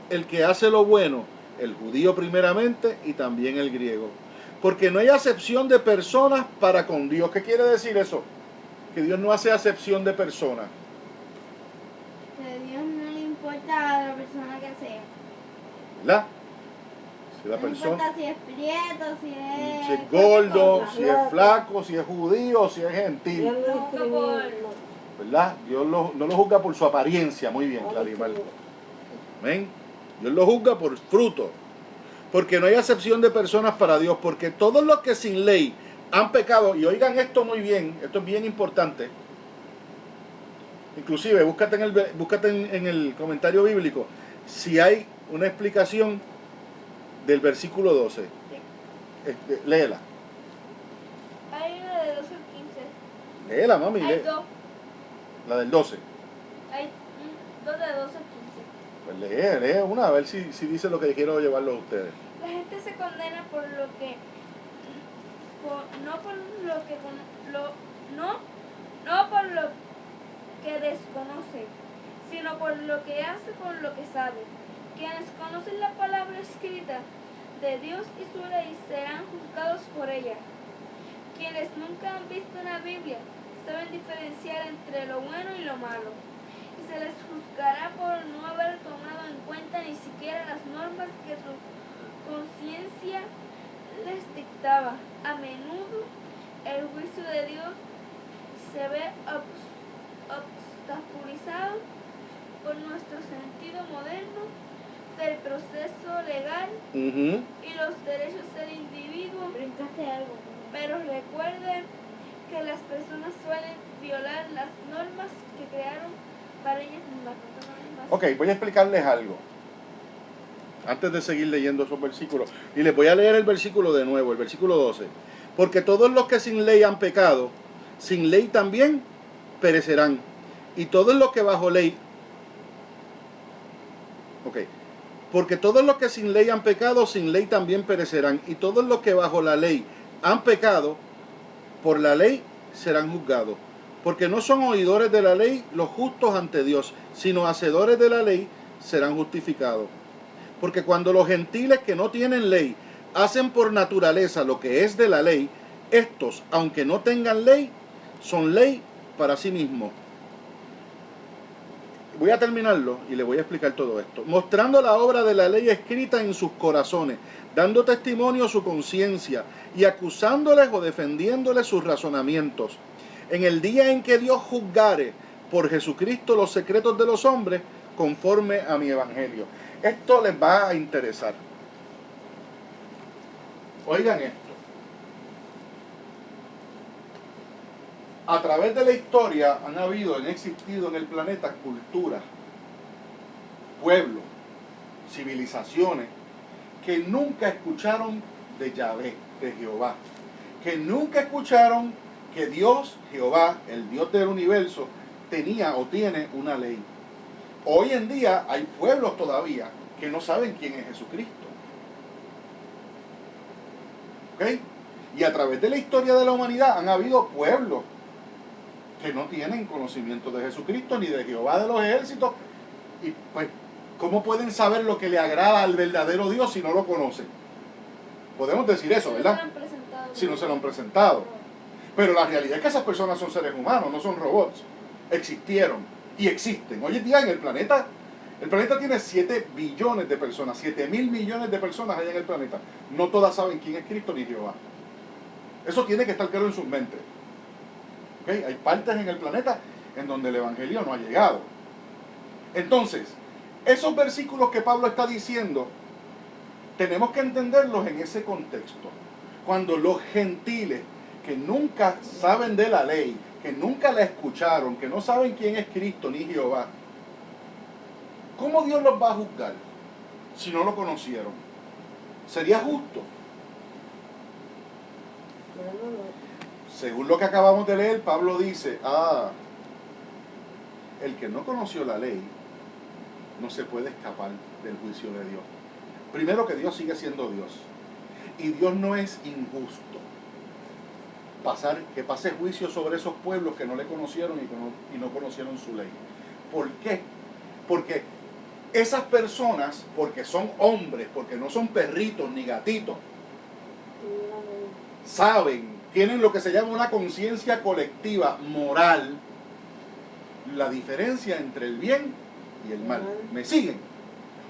el que hace lo bueno, el judío primeramente y también el griego. Porque no hay acepción de personas para con Dios. ¿Qué quiere decir eso? Que Dios no hace acepción de personas. Que a Dios no le importa a la persona que sea. ¿Verdad? Si la No persona, importa si es prieto, si si es es gordo, cosa. si es flaco, si es judío, si es gentil. Dios lo discrimina. ¿Verdad? Dios no lo juzga por su apariencia. Muy bien, Claribel. ¿Ven? Dios lo juzga por fruto. Porque no hay acepción de personas para Dios. Porque todos los que sin ley han pecado, y oigan esto muy bien, esto es bien importante. Inclusive, búscate en el comentario bíblico si hay una explicación del versículo 12. Léela. Hay una de 12 al 15. Léela, mami. Hay dos. La del 12. Hay dos de 12 al 15. Pues lee una, a ver si dice lo que quiero llevarlo a ustedes. La gente se condena por lo que no por lo que no por lo que desconoce, sino por lo que hace con lo que sabe. Quienes conocen la palabra escrita de Dios y su ley serán juzgados por ella. Quienes nunca han visto una Biblia saben diferenciar entre lo bueno y lo malo, y se les juzgará por no haber tomado en cuenta ni siquiera las normas que su conciencia les dictaba. A menudo el juicio de Dios se ve obstaculizado por nuestro sentido moderno del proceso legal y los derechos del individuo. Brincaste algo. Pero recuerden que las personas suelen violar las normas que crearon para ellas mismas. Ok, voy a explicarles algo. Antes de seguir leyendo esos versículos. Y les voy a leer el versículo de nuevo, el versículo 12. Porque todos los que sin ley han pecado, sin ley también perecerán. Y todos los que bajo ley... Ok. Porque todos los que sin ley han pecado, sin ley también perecerán. Y todos los que bajo la ley han pecado, por la ley serán juzgados. Porque no son oidores de la ley los justos ante Dios, sino hacedores de la ley serán justificados. Porque cuando los gentiles que no tienen ley hacen por naturaleza lo que es de la ley, estos, aunque no tengan ley, son ley para sí mismos. Voy a terminarlo y le voy a explicar todo esto. Mostrando la obra de la ley escrita en sus corazones, dando testimonio a su conciencia y acusándoles o defendiéndoles sus razonamientos. En el día en que Dios juzgare por Jesucristo los secretos de los hombres, conforme a mi evangelio. Esto les va a interesar. Oigan esto. A través de la historia han existido en el planeta culturas, pueblos, civilizaciones que nunca escucharon de Yahvé, de Jehová, que nunca escucharon que Dios, Jehová, el Dios del universo, tenía o tiene una ley. Hoy en día hay pueblos todavía que no saben quién es Jesucristo. ¿Ok? Y a través de la historia de la humanidad han habido pueblos que no tienen conocimiento de Jesucristo ni de Jehová de los ejércitos. Y pues, ¿cómo pueden saber lo que le agrada al verdadero Dios si no lo conocen? Podemos decir eso, ¿verdad? Si no se lo han presentado. Pero la realidad es que esas personas son seres humanos, no son robots. Existieron y existen. Hoy en día en el planeta tiene 7 billones de personas, 7.000 millones de personas hay en el planeta. No todas saben quién es Cristo ni Jehová. Eso tiene que estar claro en sus mentes. ¿Okay? Hay partes en el planeta en donde el evangelio no ha llegado. Entonces, esos versículos que Pablo está diciendo, tenemos que entenderlos en ese contexto. Cuando los gentiles que nunca saben de la ley, que nunca la escucharon, que no saben quién es Cristo ni Jehová, ¿cómo Dios los va a juzgar si no lo conocieron? ¿Sería justo? Según lo que acabamos de leer, Pablo dice, el que no conoció la ley no se puede escapar del juicio de Dios. Primero, que Dios sigue siendo Dios. Y Dios no es injusto. Que pase juicio sobre esos pueblos que no le conocieron y no conocieron su ley. ¿Por qué? Porque esas personas, porque son hombres, porque no son perritos ni gatitos, tienen lo que se llama una conciencia colectiva, moral, la diferencia entre el bien y el mal. ¿Me siguen?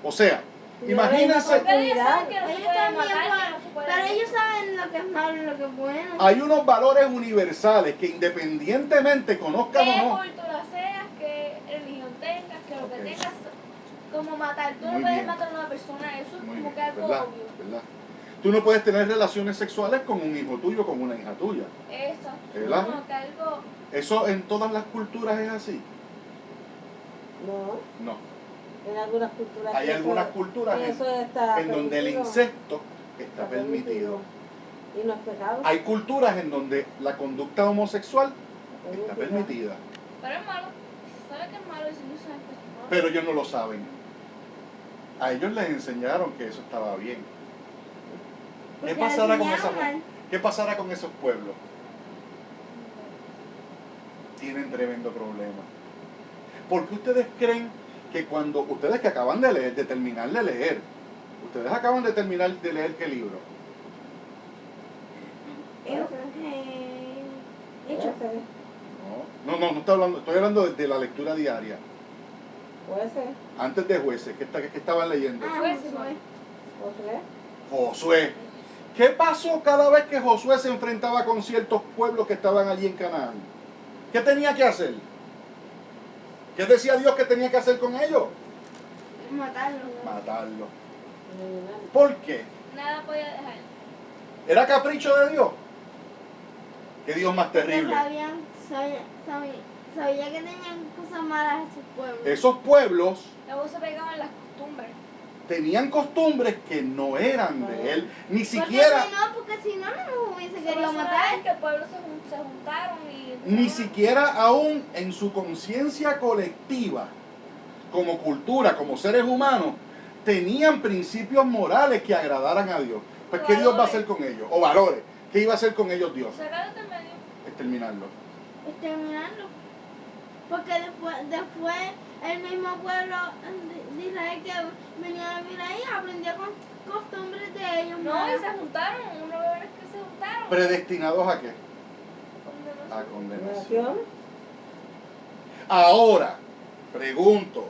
O sea, imagínense, Pero ellos saben lo que es malo y lo que es bueno. hay unos valores universales que independientemente conozcan o no. ¿Qué cultura seas, qué religión tengas, que lo que tengas, como matar? Tú no Muy puedes bien. matar a una persona, eso es Muy como bien, que algo ¿verdad? obvio. ¿Verdad? Tú no puedes tener relaciones sexuales con un hijo tuyo, con una hija tuya. Eso, ¿Verdad? como que algo... ¿Eso en todas las culturas es así? No, No. en algunas culturas. Hay algunas culturas en donde el incesto está permitido. Y no es pecado. Hay culturas en donde la conducta homosexual está permitida. Pero es malo. Se sabe que es malo y si no saben que es malo. Pero ellos no lo saben. A ellos les enseñaron que eso estaba bien. ¿Qué Porque pasará con les esa, enseñaron mal. ¿qué pasará con esos pueblos? Tienen tremendo problema. ¿Por qué ustedes creen que cuando, ustedes que acaban de leer, de terminar de leer, ustedes acaban de terminar de leer qué libro? Puede Hecho. ser, No estoy hablando de la lectura diaria. puede ser. Antes de Jueces, ¿qué estaban leyendo? Josué. Josué. ¿Qué pasó cada vez que Josué se enfrentaba con ciertos pueblos que estaban allí en Canaán? ¿Qué tenía que hacer? ¿Qué decía Dios que tenía que hacer con ellos? Matarlo. Matarlos. ¿Por qué? Nada podía dejar. ¿Era capricho de Dios? ¿Qué Dios más terrible? Sabía que tenían cosas malas en sus pueblos. Esos pueblos Luego se pegaban las costumbres. tenían costumbres que no eran de él, ni siquiera, Porque si no nos hubiese Solo querido se ve matar. que el pueblo se juntaron y... ni siquiera aún en su conciencia colectiva, como cultura, como seres humanos, tenían principios morales que agradaran a Dios. Pues, ¿qué Dios va a hacer con ellos? O valores. ¿Qué iba a hacer con ellos Dios? Sacarlos del medio. Exterminarlos. Exterminarlo. Porque después el mismo pueblo de Israel que venía a vivir ahí aprendía con costumbres de ellos. No, y malas. se juntaron. Uno ve que se juntaron. ¿Predestinados a qué? Condenación. A condenación. Nación. Ahora, pregunto,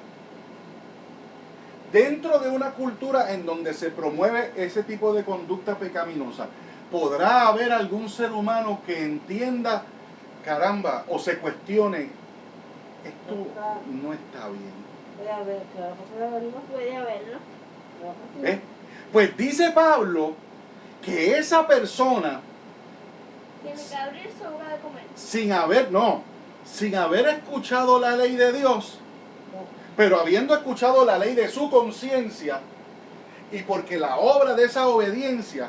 dentro de una cultura en donde se promueve ese tipo de conducta pecaminosa, ¿podrá haber algún ser humano que entienda, caramba, o se cuestione, esto no está bien? Puede haber, claro, puede haberlo. Puede haberlo. Claro que sí. ¿Eh? Pues dice Pablo que esa persona, Tiene que abrir su boca de comer. sin haber escuchado la ley de Dios, pero habiendo escuchado la ley de su conciencia, y porque la obra de esa obediencia,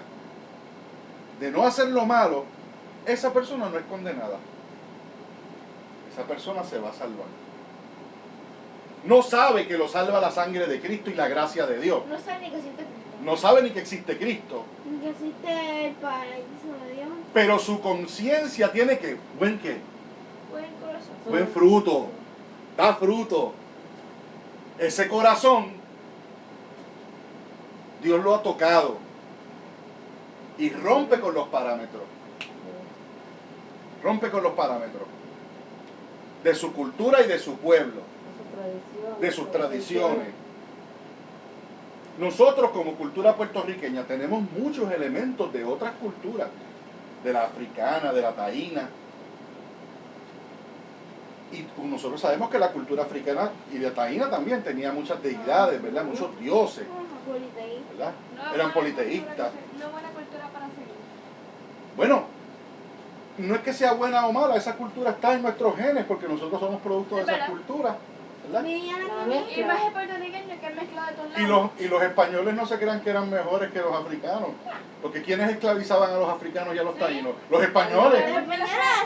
de no hacer lo malo, esa persona no es condenada. Esa persona se va a salvar. No sabe que lo salva la sangre de Cristo y la gracia de Dios. No sabe ni que siente Cristo. No sabe ni que existe Cristo. Que existe el paraíso de Dios. Pero su conciencia tiene que, ¿buen qué? Buen corazón. Buen fruto. Da fruto. Ese corazón, Dios lo ha tocado. Y rompe con los parámetros. Rompe con los parámetros. De su cultura y de su pueblo. De sus tradiciones. Nosotros como cultura puertorriqueña tenemos muchos elementos de otras culturas, de la africana, de la taína. Y nosotros sabemos que la cultura africana y de taína también tenía muchas deidades, ¿verdad? Muchos dioses, ¿verdad? Eran politeístas. No buena cultura para seguir. Bueno, no es que sea buena o mala, esa cultura está en nuestros genes porque nosotros somos producto de Es esa verdad. cultura, ¿verdad? Y más el puertorriqueño que es mezclado de todos lados. Y los españoles no se crean que eran mejores que los africanos. Porque ¿quiénes esclavizaban a los africanos y a los taínos? Los españoles.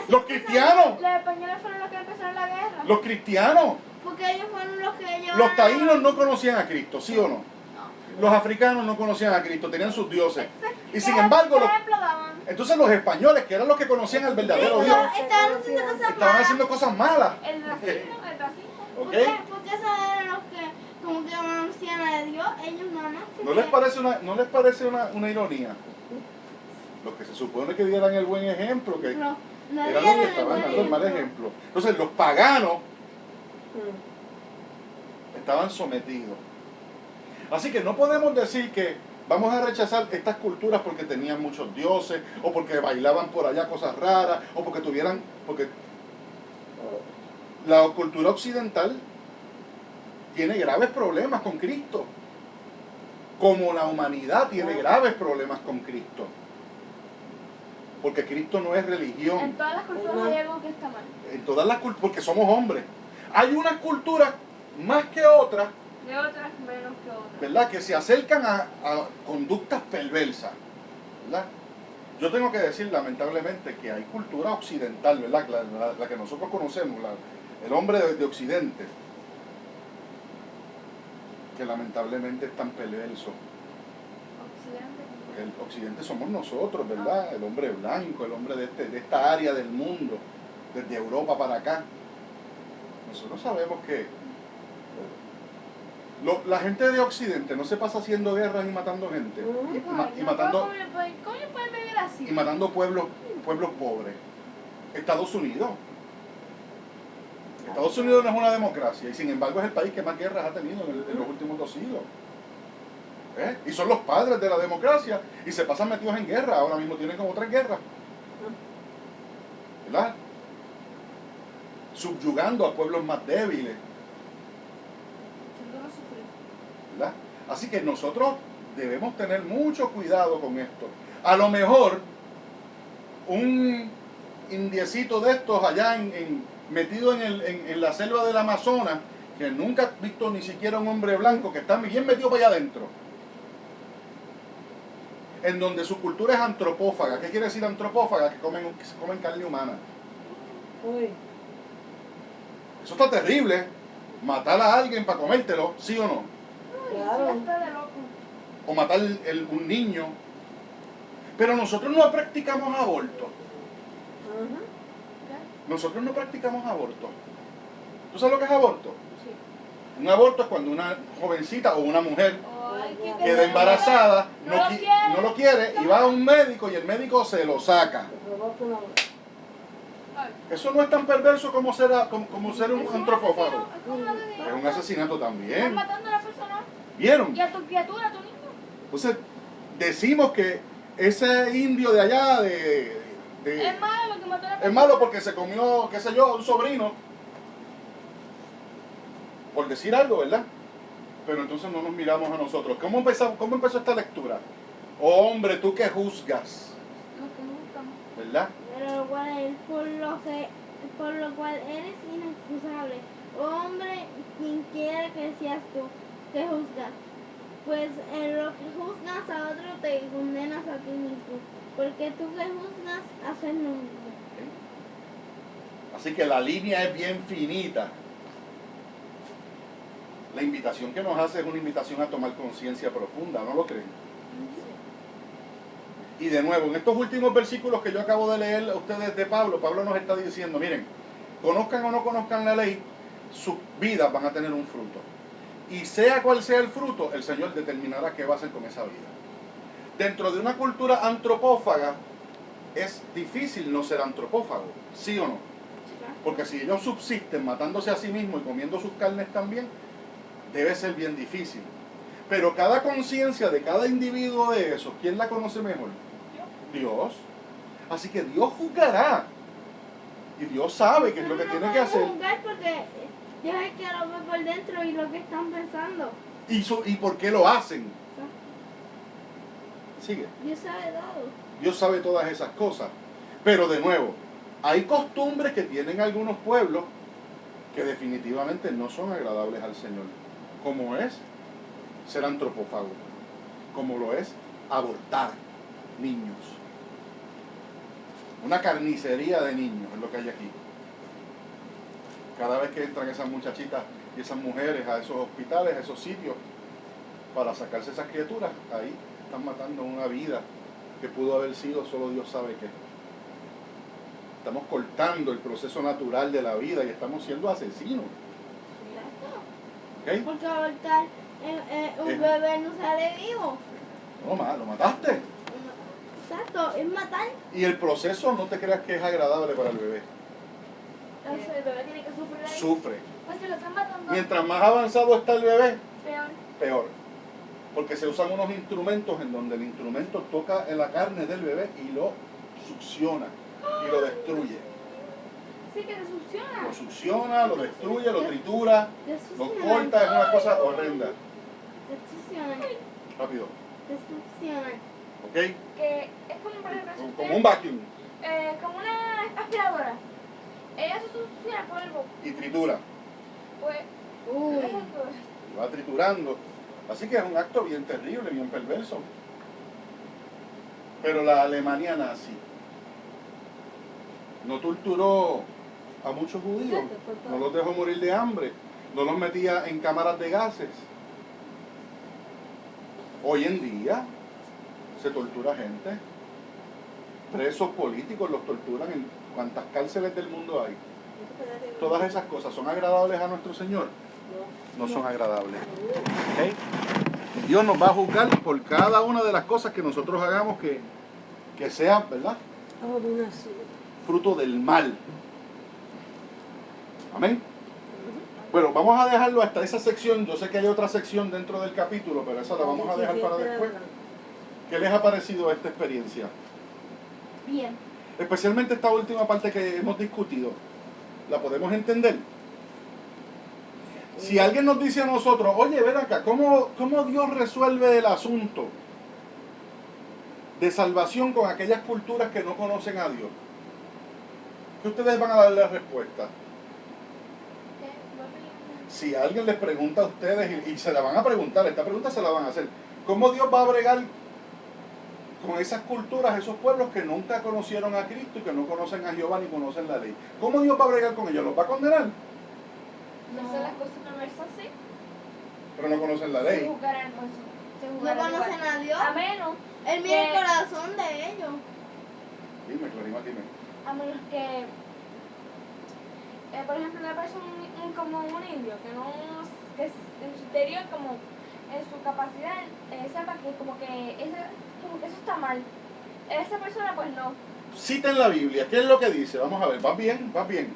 Los cristianos. Los españoles fueron los que empezaron la guerra. Los cristianos. Porque ellos fueron los que llevaron. Los taínos no conocían a Cristo, ¿sí o no? Los africanos no conocían a Cristo, tenían sus dioses. Y sin embargo, ¿Qué ejemplo daban? entonces los españoles, que eran los que conocían al verdadero Dios, Estaban haciendo cosas estaban malas. haciendo cosas malas. El racismo. ¿Ok? Porque esos eran los que como que conocían a Dios, ellos nada más. ¿No les parece una ironía? Los que se supone que dieran el buen ejemplo, que No eran los dieron que el estaban buen dando el mal ejemplo. ejemplo. Entonces los paganos estaban sometidos. Así que no podemos decir que vamos a rechazar estas culturas porque tenían muchos dioses, o porque bailaban por allá cosas raras, o porque porque la cultura occidental tiene graves problemas con Cristo, como la humanidad tiene graves problemas con Cristo, porque Cristo no es religión. En todas las culturas hay algo que está mal. En todas las culturas, porque somos hombres. Hay unas culturas más que otras, De otras menos que otras. ¿verdad?, que se acercan a conductas perversas, ¿verdad? Yo tengo que decir, lamentablemente, que hay cultura occidental, ¿verdad?, la que nosotros conocemos, el hombre de Occidente, que lamentablemente es tan perverso. Occidente. el occidente somos nosotros, ¿verdad? El hombre blanco, el hombre de esta área del mundo, desde Europa para acá. Nosotros sabemos que la gente de occidente no se pasa haciendo guerras y matando gente, y matando, ¿Cómo pueden vivir así? y matando pueblos pobres. Estados Unidos no es una democracia, y sin embargo es el país que más guerras ha tenido en los últimos 2 siglos. Y son los padres de la democracia y se pasan metidos en guerra. Ahora mismo tienen como 3 guerras, ¿verdad? Subyugando a pueblos más débiles, ¿verdad? Así que nosotros debemos tener mucho cuidado con esto. A lo mejor un indiecito de estos allá metido en la selva del Amazonas, que nunca ha visto ni siquiera un hombre blanco, que está bien metido para allá adentro, en donde su cultura es antropófaga. ¿Qué quiere decir antropófaga? Que comen carne humana. Uy. Eso está terrible. Matar a alguien para comértelo, ¿sí o no? Claro. Está de loco. O matar un niño. Pero nosotros no practicamos aborto. Ajá. Nosotros no practicamos aborto. ¿Tú sabes lo que es aborto? Sí. Un aborto es cuando una jovencita o una mujer Ay, qué queda embarazada, No lo quiere. no lo quiere, y va a un médico y el médico se lo saca. Te provoca una... Ay, Eso no es tan perverso como ser un es antropófago. asesino, es como un asesino. Es un asesinato Estás también. matando a la persona ¿Vieron? y a tu criatura, a tu niño. Entonces, decimos que ese indio de allá Es malo que mató a la persona. es malo porque se comió, qué sé yo, a un sobrino. Por decir algo, ¿verdad? Pero entonces no nos miramos a nosotros. ¿Cómo empezó esta lectura? Oh, hombre, tú que juzgas, Lo que buscamos. ¿verdad? por lo cual eres inexcusable. Oh, hombre, quien quiera que seas tú, que juzgas. Pues en lo que juzgas a otro te condenas a ti mismo, porque tú que juzgas haces lo mismo. Así que la línea es bien finita. La invitación que nos hace es una invitación a tomar conciencia profunda, ¿no lo creen? Y de nuevo, en estos últimos versículos que yo acabo de leer a ustedes de Pablo nos está diciendo, miren, conozcan o no conozcan la ley, sus vidas van a tener un fruto. Y sea cual sea el fruto, el Señor determinará qué va a hacer con esa vida. Dentro de una cultura antropófaga, es difícil no ser antropófago, ¿sí o no? Porque si ellos subsisten matándose a sí mismos y comiendo sus carnes también, debe ser bien difícil. Pero cada conciencia de cada individuo de esos, ¿quién la conoce mejor? Dios. Así que Dios juzgará. Y Dios sabe qué es lo que tiene que hacer. Juzgar porque Dios es que lo ve por dentro y lo que están pensando. ¿Y por qué lo hacen? Sigue. Dios sabe todo. Dios sabe todas esas cosas. Pero de nuevo, hay costumbres que tienen algunos pueblos que definitivamente no son agradables al Señor. Como es ser antropófago. Como lo es abortar niños. Una carnicería de niños es lo que hay aquí. Cada vez que entran esas muchachitas y esas mujeres a esos hospitales, a esos sitios, para sacarse esas criaturas, ahí están matando una vida que pudo haber sido solo Dios sabe qué. Estamos cortando el proceso natural de la vida y estamos siendo asesinos. ¿Ok? Porque abortar un bebé no sale vivo. No, lo mataste. Exacto, es matar. Y el proceso no te creas que es agradable para el bebé. Entonces el bebé tiene que sufrir ahí. Sufre. Pues si lo están matando. Mientras más avanzado está el bebé, Peor. peor. Porque se usan unos instrumentos en donde el instrumento toca en la carne del bebé y lo succiona y lo destruye. Sí, que se succiona. Lo succiona, lo destruye, lo tritura, lo Desuccionan. corta, es una cosa horrenda. Desuccionan. Rápido. Desuccionan. ¿Ok? Que es como, por ejemplo, si usted- Como un vacuum. como una aspiradora. Ella se succiona polvo. Y tritura. Pues, Uy. Y va triturando. Así que es un acto bien terrible, bien perverso. Pero la Alemania nazi no torturó a muchos judíos, no los dejó morir de hambre, no los metía en cámaras de gases. Hoy en día se tortura gente. Presos políticos los torturan en cuantas cárceles del mundo hay. Todas esas cosas son agradables a nuestro Señor. No son agradables. ¿Okay? Dios nos va a juzgar por cada una de las cosas que nosotros hagamos que sea, ¿verdad? Fruto del mal. Amén. Bueno, vamos a dejarlo hasta esa sección. Yo sé que hay otra sección dentro del capítulo, pero esa la vamos a dejar para después. ¿Qué les ha parecido esta experiencia? Bien. Especialmente esta última parte que hemos discutido. ¿La podemos entender? Si alguien nos dice a nosotros, oye, ven acá, ¿cómo Dios resuelve el asunto de salvación con aquellas culturas que no conocen a Dios? ¿Qué ustedes van a darle la respuesta? Si alguien les pregunta a ustedes, y se la van a preguntar, esta pregunta se la van a hacer, ¿cómo Dios va a bregar con esas culturas, esos pueblos que nunca conocieron a Cristo y que no conocen a Jehová ni conocen la ley? ¿Cómo Dios va a bregar con ellos? ¿Los va a condenar? No sé las cosas no es así. Pero no conocen la ley. Se juzgarán, pues, se No juzgarán conocen igual. a Dios. A menos Él mira el que- corazón de ellos. Dime, Clarima, dime. a menos que por ejemplo una persona como un indio que no que en su interior como en su capacidad sepa que como que eso está mal, esa persona pues no. Cita en la Biblia, ¿qué es lo que dice? Vamos a ver, ¿vas bien? ¿Vas bien?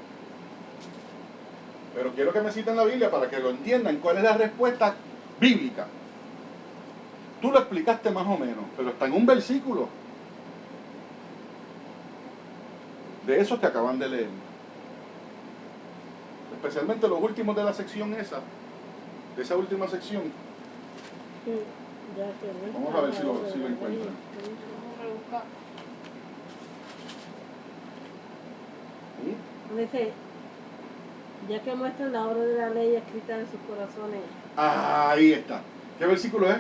Pero quiero que me citen la Biblia para que lo entiendan. ¿Cuál es la respuesta bíblica? Tú lo explicaste más o menos, pero está en un versículo de esos que acaban de leer. Especialmente los últimos de la sección esa, de esa última sección. Vamos a ver si lo encuentran. ¿Sí? Dice, ya que muestran la obra de la ley escrita en sus corazones. Ahí está. ¿Qué versículo es?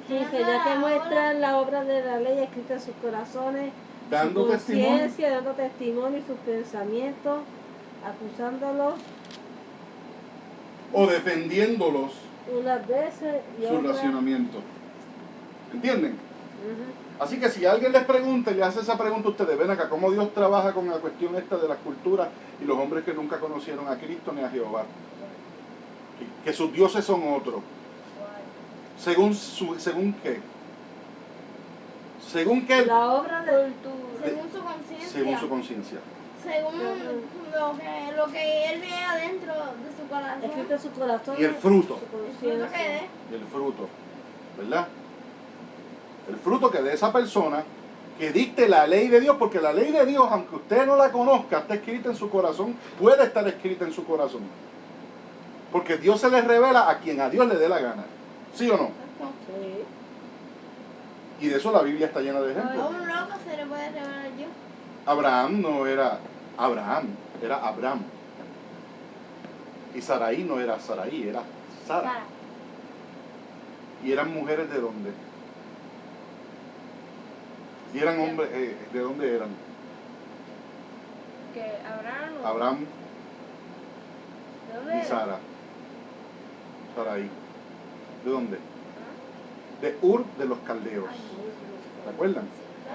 Dice, ya que muestran la obra de la ley escrita en sus corazones, Dando su testimonio. conciencia, dando testimonio y sus pensamientos, acusándolos O defendiéndolos unas veces y su otras. racionamiento. ¿Entienden? Ujú. Así que si alguien les pregunta y le hace esa pregunta a ustedes, ven acá, ¿cómo Dios trabaja con la cuestión esta de las culturas y los hombres que nunca conocieron a Cristo ni a Jehová? Que sus dioses son otros. ¿Según qué? ¿Según qué? La obra de Según su conciencia. Según su conciencia. Según lo que él ve adentro de su corazón. escrita en su corazón Y el fruto. su El fruto conciencia. que dé. Y el fruto, ¿verdad? El fruto que de esa persona que dicte la ley de Dios, porque la ley de Dios, aunque usted no la conozca, está escrita en su corazón, puede estar escrita en su corazón. Porque Dios se le revela a quien a Dios le dé la gana. ¿Sí o no? Sí. Y de eso la Biblia está llena de A ejemplos. un loco se le puede revelar Dios. Abraham no era Abraham, era Abram. Y Saraí no era Saraí, era Sara. ¿Y eran mujeres de dónde? ¿Y eran hombres, de dónde eran? Que Abraham o- Abraham ¿de dónde y era? Sara. Saraí. ¿De dónde? De Ur de los Caldeos. ¿Se acuerdan?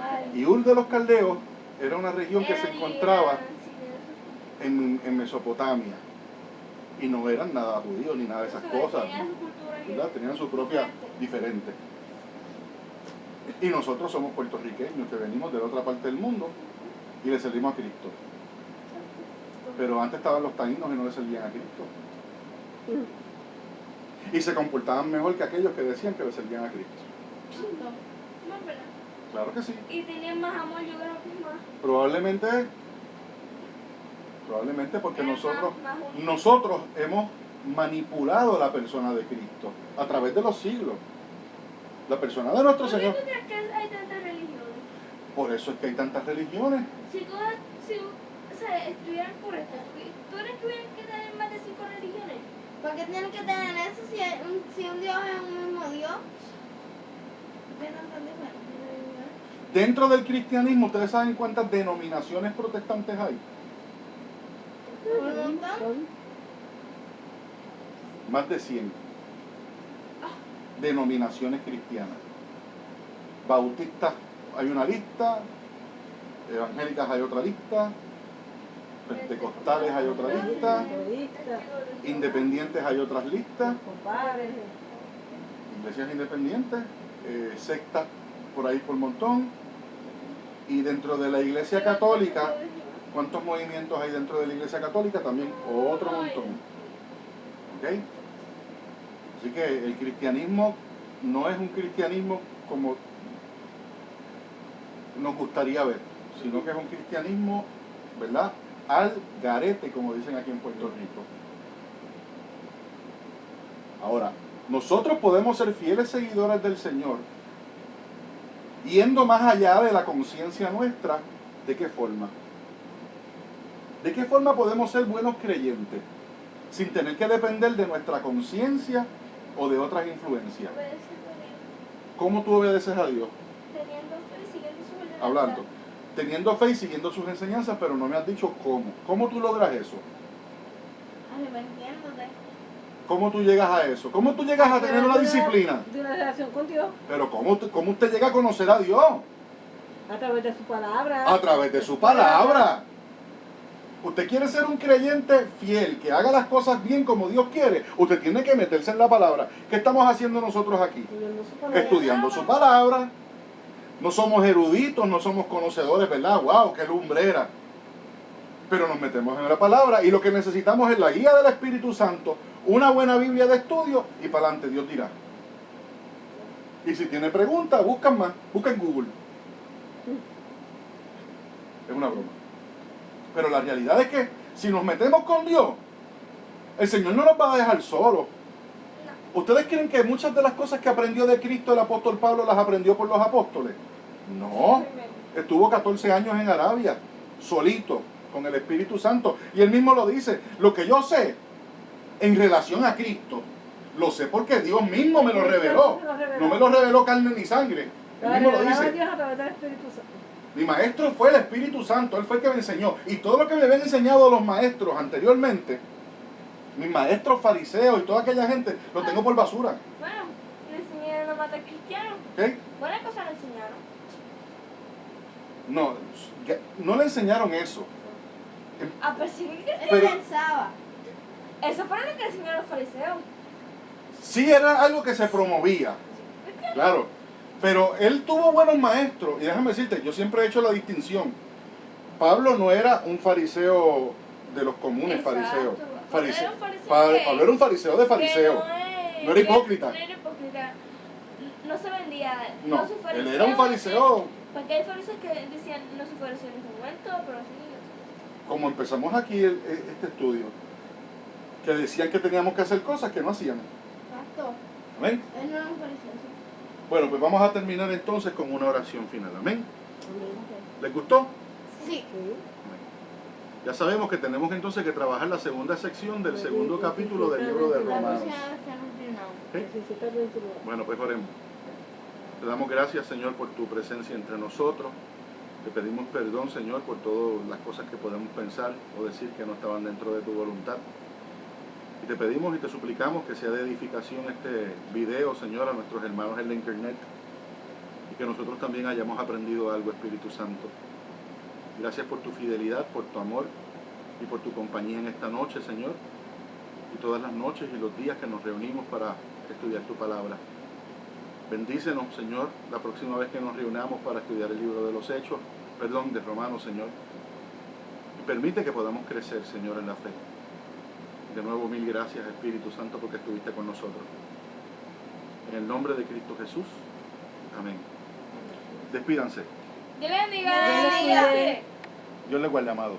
Ay. Y Ur de los Caldeos era una región que Era se de- encontraba sí, en Mesopotamia. Y no eran nada judíos ni nada de esas cosas. Tenían su cultura y- ¿Verdad? Tenían su propia diferente. Y nosotros somos puertorriqueños que venimos de la otra parte del mundo y le servimos a Cristo. Pero antes estaban los taínos y no le servían a Cristo. Y se comportaban mejor que aquellos que decían que le servían a Cristo. No, pero- Claro que sí. y tenían más amor, yo creo que más. Probablemente porque Eran nosotros más unidos. nosotros hemos manipulado la persona de Cristo a través de los siglos. La persona de nuestro ¿Por qué Señor. tú crees que hay tantas religiones? Por eso es que hay tantas religiones. Si o sea, estuvieran correctas, ¿tú crees que hubieran que tener más de 5 religiones? ¿Por qué tienen que tener eso si un Dios es un mismo Dios? ¿Qué tantas diferencias? Dentro del cristianismo, ¿ustedes saben cuántas denominaciones protestantes hay? ¿Un montón? Más de 100 denominaciones cristianas. bautistas hay una lista, evangélicas hay otra lista, pentecostales hay otra lista, independientes hay otras listas, iglesias independientes, sectas por ahí por montón, y dentro de la iglesia católica, ¿cuántos movimientos hay dentro de la iglesia católica? También otro montón. ¿Ok? Así que el cristianismo no es un cristianismo como nos gustaría ver, sino que es un cristianismo, ¿verdad?, al garete, como dicen aquí en Puerto Rico. Ahora, nosotros podemos ser fieles seguidores del Señor, yendo más allá de la conciencia nuestra. ¿De qué forma? ¿De qué forma podemos ser buenos creyentes sin tener que depender de nuestra conciencia o de otras influencias? ¿Cómo tú obedeces a Dios? Teniendo fe y siguiendo sus ordenanzas. Hablando. Teniendo fe y siguiendo sus enseñanzas, pero no me has dicho cómo. ¿Cómo tú logras eso? Arrepentiéndote. ¿Cómo tú llegas a eso? ¿Cómo tú llegas a tener una disciplina? De una relación con Dios. Pero ¿cómo usted llega a conocer a Dios? A través de su palabra. A través de su palabra. Usted quiere ser un creyente fiel, que haga las cosas bien como Dios quiere. Usted tiene que meterse en la palabra. ¿Qué estamos haciendo nosotros aquí? Estudiando su palabra. Estudiando su palabra. No somos eruditos, no somos conocedores, ¿verdad? ¡Wow! ¡Qué lumbrera! Pero nos metemos en la palabra y lo que necesitamos es la guía del Espíritu Santo, una buena Biblia de estudio y para adelante, Dios dirá. Y si tiene preguntas, buscan más, busca en Google. Es una broma. Pero la realidad es que si nos metemos con Dios, el Señor no nos va a dejar solos. ¿Ustedes creen que muchas de las cosas que aprendió de Cristo el apóstol Pablo las aprendió por los apóstoles? No. Estuvo 14 años en Arabia, solito, con el Espíritu Santo. Y él mismo lo dice, lo que yo sé en relación a Cristo, lo sé porque Dios mismo me lo reveló. No me lo reveló carne ni sangre. Él mismo lo dice. Dios a través del Espíritu Santo. Mi maestro fue el Espíritu Santo, él fue el que me enseñó. Y todo lo que me habían enseñado los maestros anteriormente, mis maestros fariseos y toda aquella gente, lo tengo por basura. Bueno, le enseñaron a matar cristianos. ¿Ok? Buena cosa le enseñaron. No, no le enseñaron eso. A perseguir cristianos. Pero- Pensaba. Eso fue lo que le enseñaron los fariseos. Sí era algo que se promovía, claro. Pero él tuvo buenos maestros. Y déjame decirte, yo siempre he hecho la distinción. Pablo no era un fariseo de los comunes Exacto. fariseos. Pablo era un fariseo Pablo era un fariseo de fariseos. No era hipócrita. No era hipócrita. No se vendía. No, soy él fariseo, era un fariseo. Porque hay fariseos que decían, no soy fariseo en este momento, pero sí. Como empezamos aquí este estudio, que decían que teníamos que hacer cosas que no hacíamos. Pastor, Amén. él no era un fariseo. ¿Sí? Bueno, pues vamos a terminar entonces con una oración final. Amén. ¿Les gustó? Sí. Ya sabemos que tenemos entonces que trabajar la segunda sección del segundo capítulo del libro de La Romanos. próxima vez que nos reunamos. ¿Sí? Bueno, pues oremos. Te damos gracias, Señor, por tu presencia entre nosotros. Te pedimos perdón, Señor, por todas las cosas que podemos pensar o decir que no estaban dentro de tu voluntad. Y te pedimos y te suplicamos que sea de edificación este video, Señor, a nuestros hermanos en la internet. Y que nosotros también hayamos aprendido algo, Espíritu Santo. Gracias por tu fidelidad, por tu amor y por tu compañía en esta noche, Señor. Y todas las noches y los días que nos reunimos para estudiar tu palabra. Bendícenos, Señor, la próxima vez que nos reunamos para estudiar el libro de los Hechos, de Romanos, Señor. Y permite que podamos crecer, Señor, en la fe. De nuevo, mil gracias, Espíritu Santo, porque estuviste con nosotros. En el nombre de Cristo Jesús. Amén. Despídanse. Dios le bendiga. Dios le bendiga. Dios les guarde, amados.